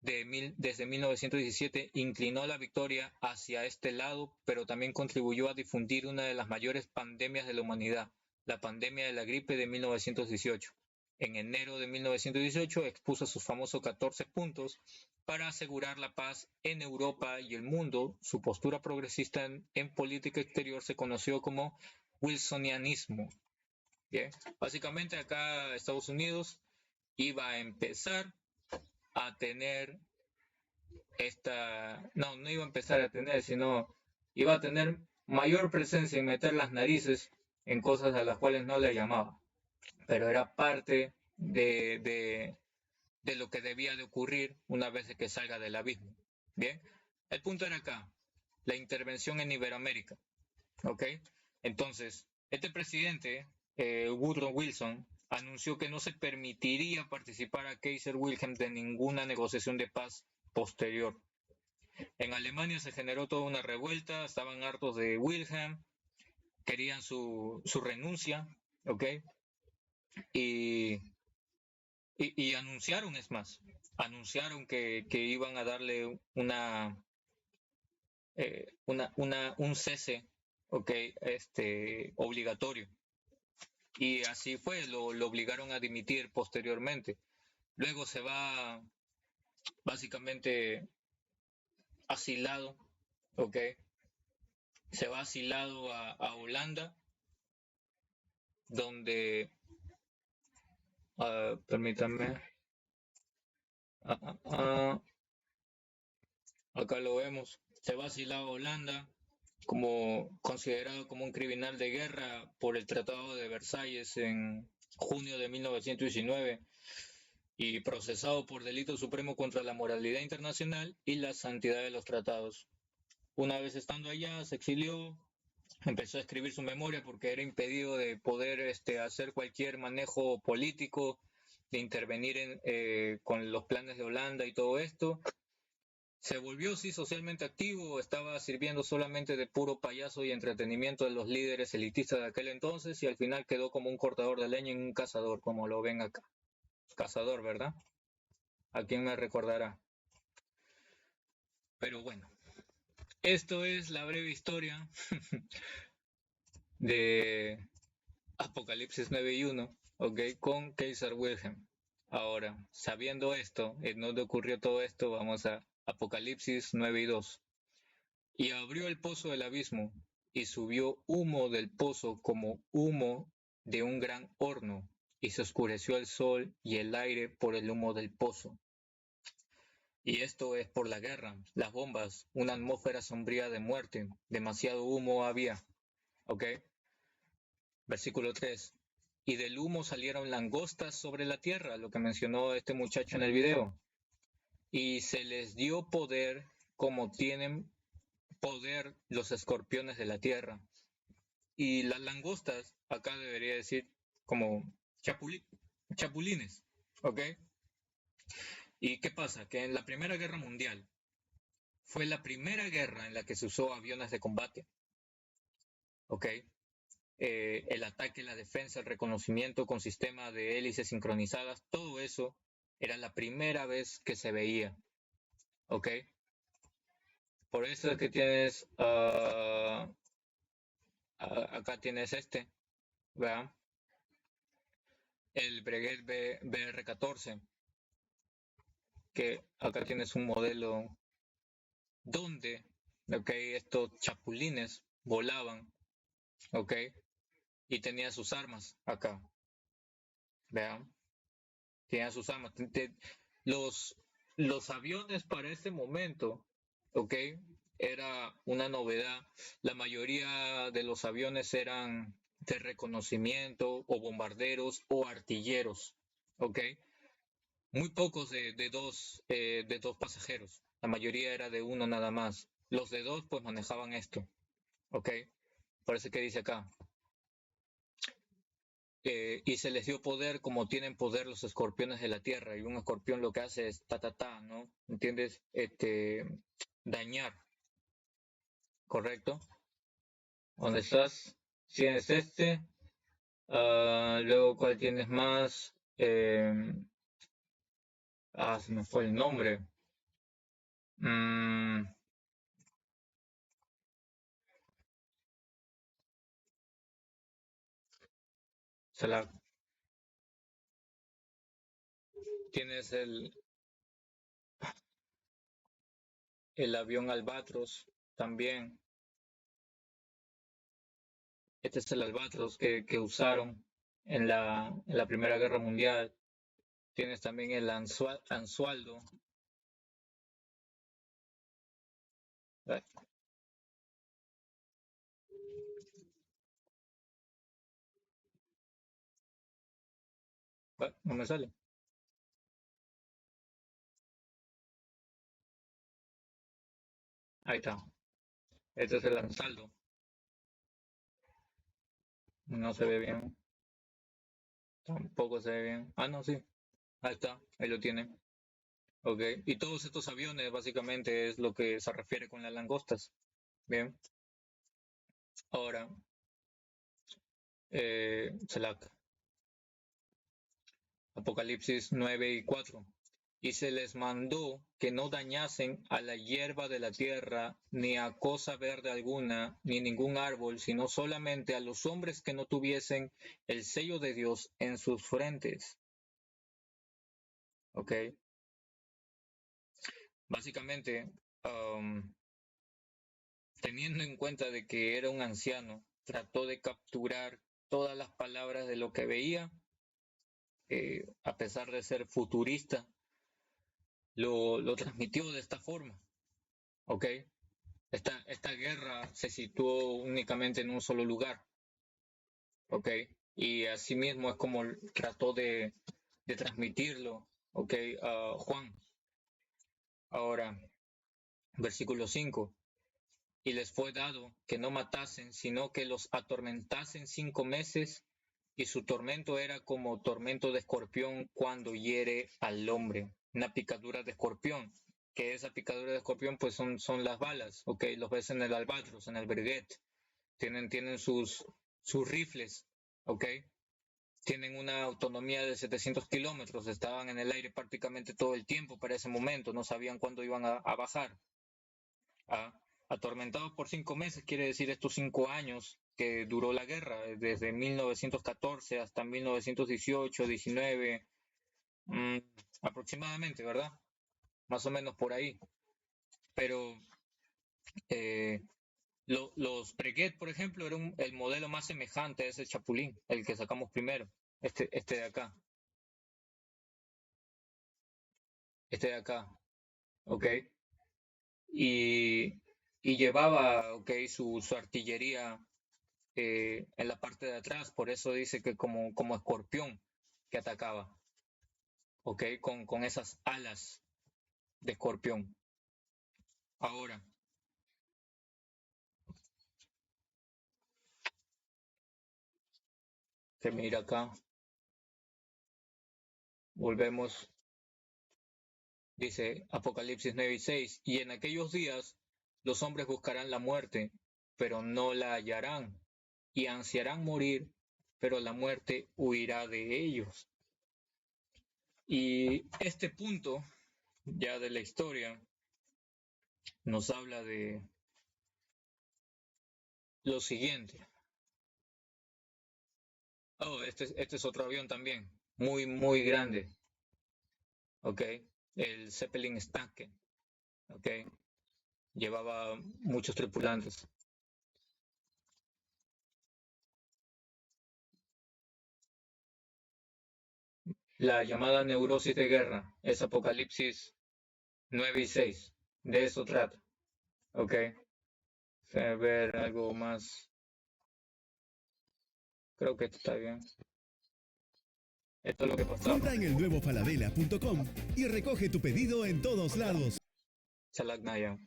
desde 1917 inclinó la victoria hacia este lado, pero también contribuyó a difundir una de las mayores pandemias de la humanidad, la pandemia de la gripe de 1918. En enero de 1918 expuso sus famosos 14 puntos para asegurar la paz en Europa y el mundo. Su postura progresista en política exterior se conoció como wilsonianismo. Bien, básicamente acá Estados Unidos iba a empezar a tener no iba a empezar a tener, sino iba a tener mayor presencia en meter las narices en cosas a las cuales no le llamaba, pero era parte de lo que debía de ocurrir una vez que salga del abismo. Bien, el punto era acá, la intervención en Iberoamérica, ¿ok? Entonces, este presidente, Woodrow Wilson, anunció que no se permitiría participar a Kaiser Wilhelm de ninguna negociación de paz posterior. En Alemania se generó toda una revuelta, estaban hartos de Wilhelm, querían su renuncia, ¿ok? Y anunciaron, es más, anunciaron que iban a darle un cese, ¿ok? Obligatorio. Y así fue, lo obligaron a dimitir posteriormente. Luego se va básicamente asilado, ¿ok? Se va asilado a Holanda, donde, permítanme, acá lo vemos, se va asilado a Holanda, considerado como un criminal de guerra por el Tratado de Versalles en junio de 1919 y procesado por delito supremo contra la moralidad internacional y la santidad de los tratados. Una vez estando allá, se exilió, empezó a escribir su memoria porque era impedido de poder hacer cualquier manejo político, de intervenir con los planes de Holanda y todo esto. Se volvió, sí, socialmente activo, estaba sirviendo solamente de puro payaso y entretenimiento de los líderes elitistas de aquel entonces y al final quedó como un cortador de leña y un cazador, como lo ven acá. cazador, ¿verdad? ¿A quién me recordará? Pero bueno, esto es la breve historia de Apocalipsis 9 y 1, ¿ok? Con Kaiser Wilhelm. Ahora, sabiendo esto, en dónde ocurrió todo esto, vamos a Apocalipsis 9 y 2. Y abrió el pozo del abismo, y subió humo del pozo como humo de un gran horno, y se oscureció el sol y el aire por el humo del pozo. Y esto es por la guerra, las bombas, una atmósfera sombría de muerte, demasiado humo había. ¿Ok? Versículo 3. Y del humo salieron langostas sobre la tierra, lo que mencionó este muchacho en el video. Y se les dio poder como tienen poder los escorpiones de la tierra. Y las langostas, acá debería decir como chapulines. ¿Ok? ¿Y qué pasa? Que en la Primera Guerra Mundial fue la primera guerra en la que se usó aviones de combate. ¿Ok? El ataque, la defensa, el reconocimiento con sistema de hélices sincronizadas, todo eso era la primera vez que se veía. ¿Ok? Por eso es que tienes, acá tienes este, ¿verdad? El Breguet BR-14, que acá tienes un modelo donde, ¿ok? Estos chapulines volaban, ¿ok? Y tenía sus armas acá, ¿vean? Tenía sus armas. Los, los aviones para ese momento, ¿ok? Era una novedad. La mayoría de los aviones eran de reconocimiento o bombarderos o artilleros, ¿ok? Muy pocos de dos pasajeros. La mayoría era de uno nada más. Los de dos pues manejaban esto, ¿ok? Parece que dice acá. Y se les dio poder como tienen poder los escorpiones de la tierra. Y un escorpión lo que hace es ¿no? ¿Entiendes? Dañar, ¿correcto? ¿Dónde estás? Tienes este. Luego, ¿cuál tienes más? Se me fue el nombre. Mm, tienes el avión Albatros también. Este es el Albatros que usaron en la Primera Guerra Mundial. Tienes también el Ansualdo. No me sale. Ahí está. Este es el Ansaldo. No se ve bien. Tampoco se ve bien. No, sí. Ahí está. Ahí lo tiene. Ok. Y todos estos aviones básicamente es lo que se refiere con las langostas. Bien. Ahora, Selak. Apocalipsis 9 y 4. Y se les mandó que no dañasen a la hierba de la tierra, ni a cosa verde alguna, ni ningún árbol, sino solamente a los hombres que no tuviesen el sello de Dios en sus frentes. ¿Ok? Básicamente, teniendo en cuenta de que era un anciano, trató de capturar todas las palabras de lo que veía, a pesar de ser futurista, lo transmitió de esta forma. ¿Ok? Esta guerra se situó únicamente en un solo lugar, ¿ok? Y asimismo es como trató de transmitirlo, ¿ok? Juan. Ahora, versículo 5. Y les fue dado que no matasen, sino que los atormentasen 5 meses, y su tormento era como tormento de escorpión cuando hiere al hombre. Una picadura de escorpión, que esa picadura de escorpión pues son las balas, ¿ok? Los ves en el Albatros, en el Breguet, tienen sus rifles, ¿ok? tienen una autonomía de 700 kilómetros, estaban en el aire prácticamente todo el tiempo para ese momento, no sabían cuándo iban a bajar. Atormentados por 5 meses, quiere decir estos 5 años que duró la guerra, desde 1914 hasta 1918, 19, aproximadamente, ¿verdad? Más o menos por ahí. Pero los Breguet, por ejemplo, era el modelo más semejante a ese Chapulín, el que sacamos primero, este de acá, ¿ok? Y, y llevaba, ¿ok? Su artillería en la parte de atrás, por eso dice que como escorpión que atacaba, ¿ok? Con esas alas de escorpión. Ahora, que mira acá, volvemos, dice Apocalipsis 9:6, y en aquellos días los hombres buscarán la muerte, pero no la hallarán, y ansiarán morir, pero la muerte huirá de ellos. Y este punto ya de la historia nos habla de lo siguiente. Oh, este es otro avión también, muy, muy grande, ¿ok? El Zeppelin Stake, ¿ok? Llevaba muchos tripulantes. La llamada neurosis de guerra es Apocalipsis 9:6. De eso trata, ¿ok? A ver algo más. Creo que esto está bien. Esto es lo que pasaba. Compra en el nuevo falabella.com y recoge tu pedido en todos lados. Chalagnaya.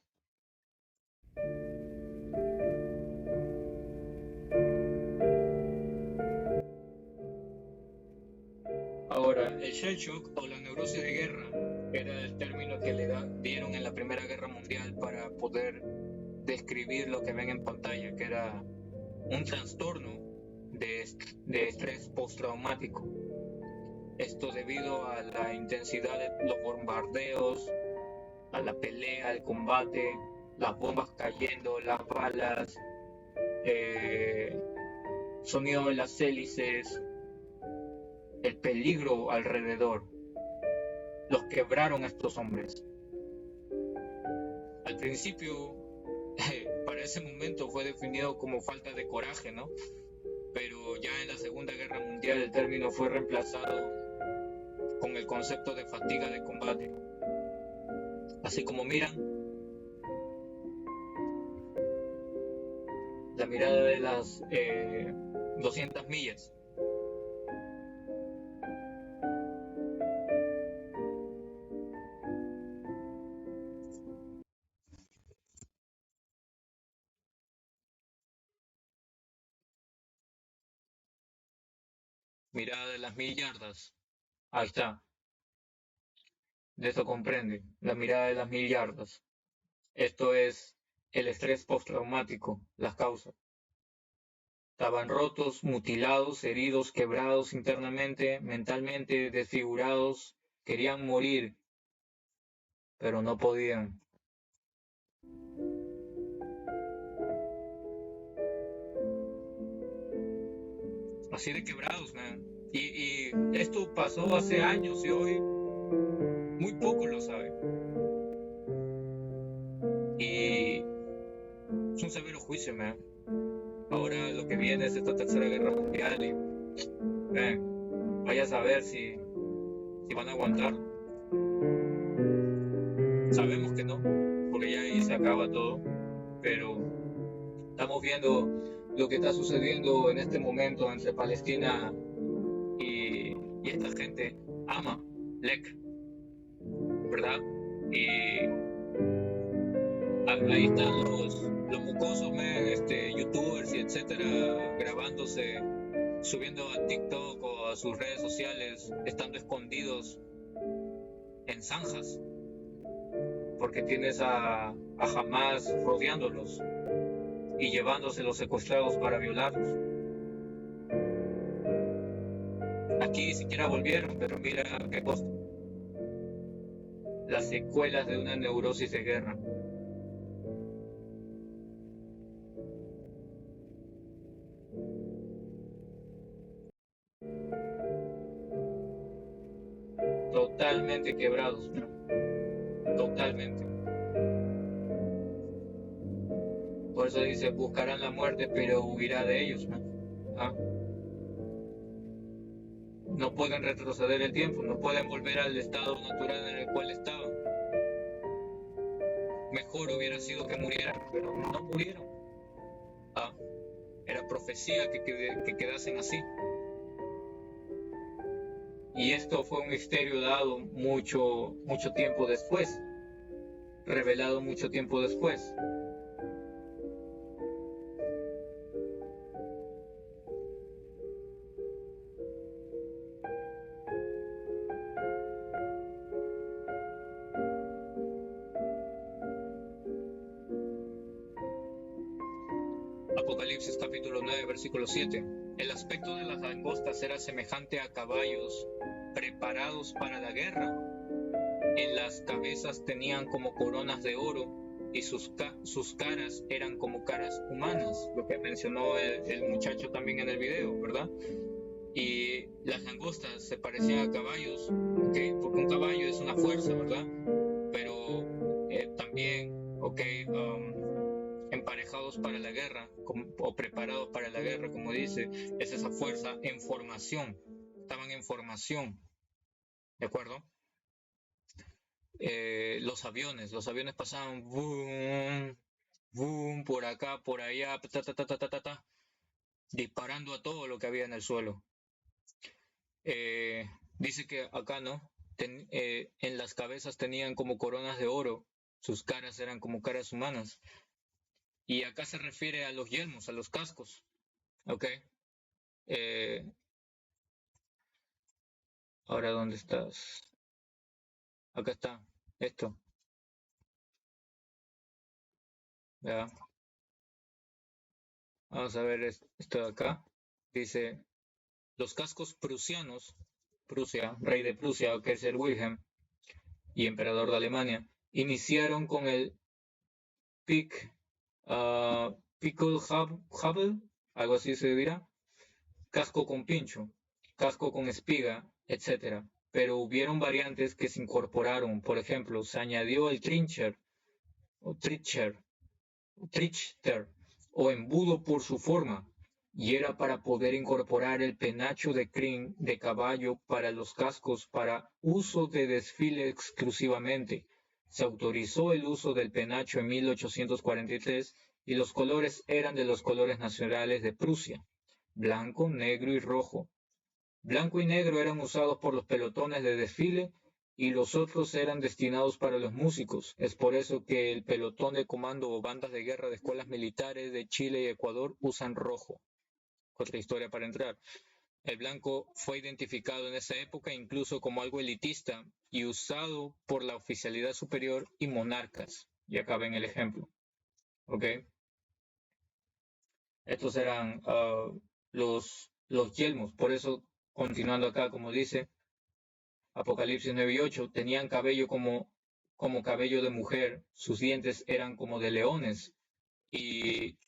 Ahora, el shell shock o la neurosis de guerra era el término que le dieron en la Primera Guerra Mundial para poder describir lo que ven en pantalla, que era un trastorno de estrés postraumático. Esto debido a la intensidad de los bombardeos, a la pelea, al combate, las bombas cayendo, las balas, sonido de las hélices, el peligro alrededor. Los quebraron estos hombres. Al principio, para ese momento fue definido como falta de coraje, ¿no? Pero ya en la Segunda Guerra Mundial el término fue reemplazado con el concepto de fatiga de combate. Así como miran, la mirada de las 200 millas. Mirada de las 1000 yardas. Ahí está. De eso comprende. La mirada de las 1000 yardas. Esto es el estrés postraumático, las causas. Estaban rotos, mutilados, heridos, quebrados internamente, mentalmente, desfigurados. Querían morir, pero no podían. Así de quebrados, man. Y esto pasó hace años y hoy muy poco lo saben. Y es un severo juicio, man. Ahora lo que viene es esta tercera guerra mundial y vaya a saber si van a aguantar. Sabemos que no, porque ya ahí se acaba todo, pero estamos viendo lo que está sucediendo en este momento entre Palestina y esta gente, Amalek, ¿verdad? Y ahí están los mocosos, youtubers y etcétera, grabándose, subiendo a TikTok o a sus redes sociales, estando escondidos en zanjas, porque tienes a Hamas rodeándolos y llevándose los secuestrados para violarlos. aquí siquiera volvieron, pero mira a qué costo. Las secuelas de una neurosis de guerra. Totalmente quebrados, ¿no? Totalmente. Por eso dice, buscarán la muerte, pero huirá de ellos, ¿no? ¿Ah? No pueden retroceder el tiempo, no pueden volver al estado natural en el cual estaban. Mejor hubiera sido que murieran, pero no murieron. ¿Ah? Era profecía que quedasen así. Y esto fue un misterio dado mucho tiempo después, revelado mucho tiempo después. Apocalipsis capítulo 9, versículo 7. El aspecto de las langostas era semejante a caballos preparados para la guerra. En las cabezas tenían como coronas de oro y sus caras eran como caras humanas, lo que mencionó el muchacho también en el video, ¿verdad? Y las langostas se parecían a caballos, ¿okay? Porque un caballo es una fuerza, ¿verdad? Pero también, emparejados para la guerra o preparados para la guerra, como dice, es esa fuerza en formación, estaban en formación, ¿de acuerdo? Los aviones pasaban boom, boom, por acá, por allá, disparando a todo lo que había en el suelo. Dice que acá, ¿no? En las cabezas tenían como coronas de oro, sus caras eran como caras humanas. Y acá se refiere a los yelmos, a los cascos, ¿ok? Ahora, ¿dónde estás? Acá está, esto. ¿Ya? Vamos a ver esto de acá. Dice, los cascos prusianos, Prusia, rey de Prusia, que es el Wilhelm, y emperador de Alemania, iniciaron con el Pickelhaube, algo así se dirá, casco con pincho, casco con espiga, etc. Pero hubieron variantes que se incorporaron. Por ejemplo, se añadió el trichter o embudo por su forma, y era para poder incorporar el penacho de crin de caballo para los cascos para uso de desfile exclusivamente. Se autorizó el uso del penacho en 1843 y los colores eran de los colores nacionales de Prusia, blanco, negro y rojo. Blanco y negro eran usados por los pelotones de desfile y los otros eran destinados para los músicos. Es por eso que el pelotón de comando o bandas de guerra de escuelas militares de Chile y Ecuador usan rojo. Otra historia para entrar. El blanco fue identificado en esa época incluso como algo elitista y usado por la oficialidad superior y monarcas. Y acá ven el ejemplo. ¿Ok? Estos eran los yelmos. Por eso, continuando acá, como dice Apocalipsis 9 y 8, tenían cabello como cabello de mujer, sus dientes eran como de leones, y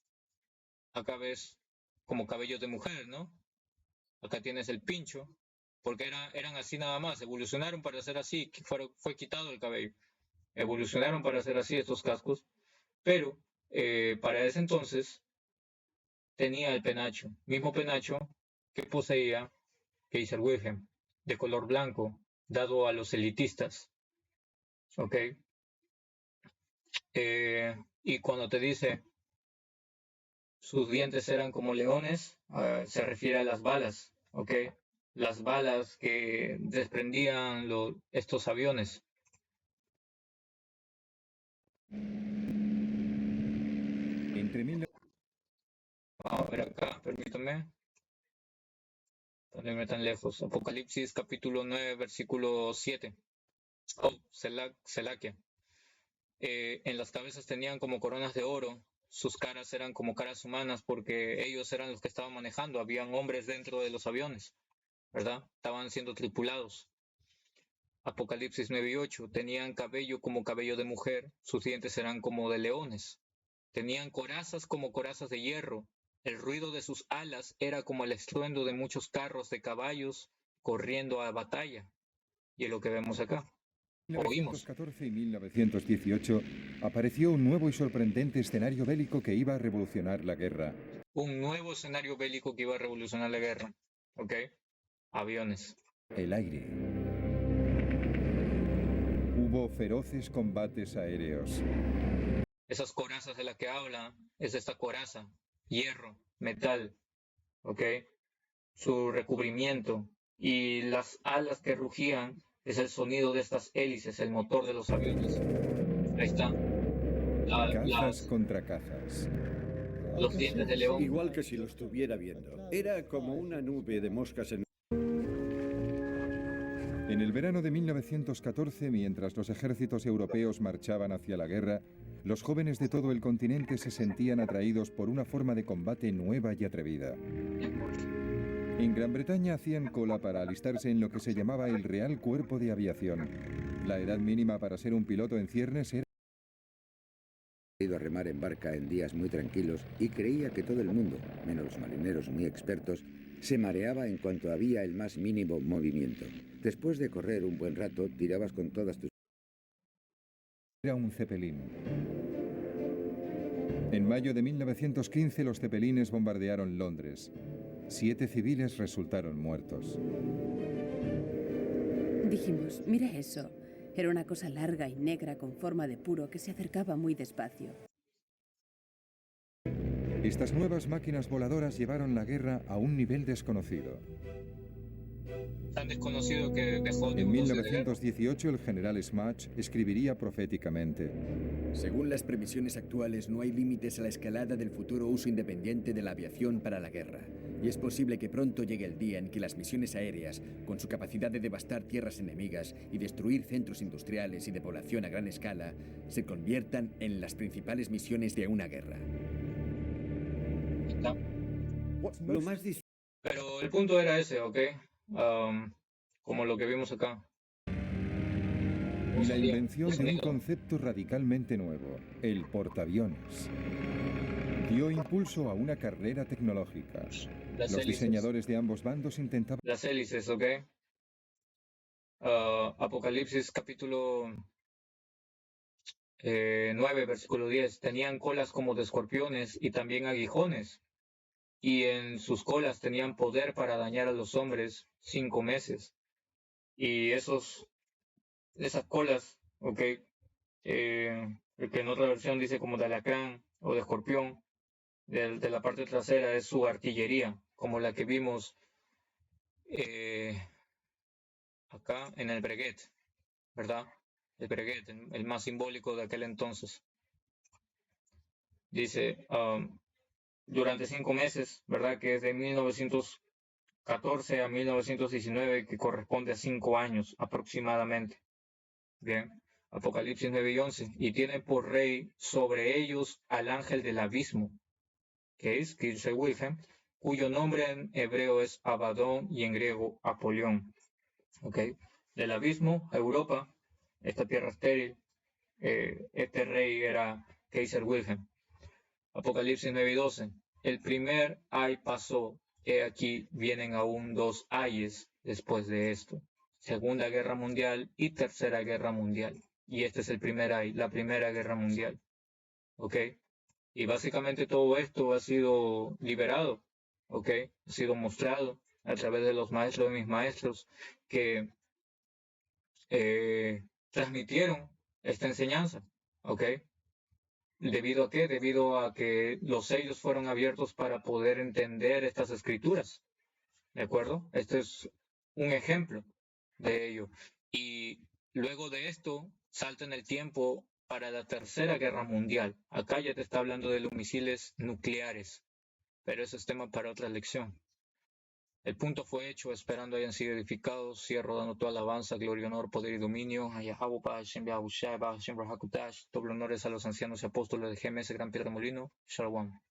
acá ves como cabello de mujer, ¿no? Acá tienes el pincho, porque eran así nada más, evolucionaron para ser así, fue quitado el cabello, evolucionaron para ser así estos cascos, pero para ese entonces tenía el penacho, mismo penacho que poseía Kaiser Wilhelm, de color blanco, dado a los elitistas. ¿Ok? Y cuando te dice sus dientes eran como leones, se refiere a las balas, ¿ok? Las balas que desprendían estos aviones. Vamos a ver acá, permítame. Ponerme tan lejos. Apocalipsis capítulo 9, versículo 7. Oh, Selaquia. En las cabezas tenían como coronas de oro, sus caras eran como caras humanas porque ellos eran los que estaban manejando, habían hombres dentro de los aviones. ¿verdad? Estaban siendo tripulados. Apocalipsis 9 y 8. Tenían cabello como cabello de mujer, sus dientes eran como de leones. Tenían corazas como corazas de hierro. El ruido de sus alas era como el estruendo de muchos carros de caballos corriendo a batalla. Y es lo que vemos acá. En Oímos. 1914 y 1918 apareció un nuevo y sorprendente escenario bélico que iba a revolucionar la guerra. Un nuevo escenario bélico que iba a revolucionar la guerra. ¿Ok? Aviones. El aire. Hubo feroces combates aéreos. Esas corazas de las que habla es esta coraza, hierro, metal, ¿ok? Su recubrimiento y las alas que rugían es el sonido de estas hélices, el motor de los aviones. Ahí está. Cajas contra cajas. Los dientes de león. Igual que si lo estuviera viendo. Era como una nube de moscas en... En el verano de 1914, mientras los ejércitos europeos marchaban hacia la guerra, los jóvenes de todo el continente se sentían atraídos por una forma de combate nueva y atrevida. En Gran Bretaña hacían cola para alistarse en lo que se llamaba el Real Cuerpo de Aviación. La edad mínima para ser un piloto en ciernes era... ido a remar en barca en días muy tranquilos y creía que todo el mundo, menos los marineros muy expertos, se mareaba en cuanto había el más mínimo movimiento. Después de correr un buen rato, tirabas con todas tus... Era un cepelín. En mayo de 1915 los cepelines bombardearon Londres. 7 civiles resultaron muertos. Dijimos, mira eso. Era una cosa larga y negra con forma de puro que se acercaba muy despacio. Estas nuevas máquinas voladoras llevaron la guerra a un nivel desconocido. Tan desconocido que dejó de En conocer. 1918 el general Smuts escribiría proféticamente: según las previsiones actuales, no hay límites a la escalada del futuro uso independiente de la aviación para la guerra. Y es posible que pronto llegue el día en que las misiones aéreas, con su capacidad de devastar tierras enemigas y destruir centros industriales y de población a gran escala, se conviertan en las principales misiones de una guerra. Lo más difícil... Pero el punto era ese, ¿ok? Como lo que vimos acá. La invención de un concepto radicalmente nuevo, el portaaviones, dio impulso a una carrera tecnológica. Las Los hélices. diseñadores de ambos bandos intentaban... Las hélices, ¿ok? Apocalipsis capítulo 9, versículo 10. Tenían colas como de escorpiones y también aguijones. Y en sus colas tenían poder para dañar a los hombres 5 meses. Y esas colas, ¿ok? El que en otra versión dice como de alacrán o de escorpión, de la parte trasera es su artillería, como la que vimos acá en el Breguet, ¿verdad? El Breguet, el más simbólico de aquel entonces. Dice, durante 5 meses, ¿verdad? Que es de 1914 a 1919, que corresponde a 5 años aproximadamente. Bien, Apocalipsis 9 y 11. Y tiene por rey sobre ellos al ángel del abismo, que es Kirse Wilhelm, cuyo nombre en hebreo es Abadón y en griego Apolión. ¿Ok? Del abismo a Europa, esta tierra estéril, este rey era Kaiser Wilhelm. Apocalipsis 9 y 12. El primer ay pasó, he aquí vienen aún 2 ayes después de esto. Segunda Guerra Mundial y Tercera Guerra Mundial. Y este es el primer ay, la Primera Guerra Mundial. ¿Ok? Y básicamente todo esto ha sido liberado, ¿ok? Ha sido mostrado a través de los maestros de mis maestros que transmitieron esta enseñanza, ¿ok? ¿Debido a qué? Debido a que los sellos fueron abiertos para poder entender estas escrituras, ¿de acuerdo? Este es un ejemplo de ello. Y luego de esto, salta en el tiempo para la Tercera Guerra Mundial. Acá ya te está hablando de los misiles nucleares, pero ese es tema para otra lección. El punto fue hecho, esperando hayan sido edificados. Cierro dando toda alabanza, gloria, honor, poder y dominio. Doble honores a los ancianos y apóstoles de GMS Gran Piedra Molino. Shalom.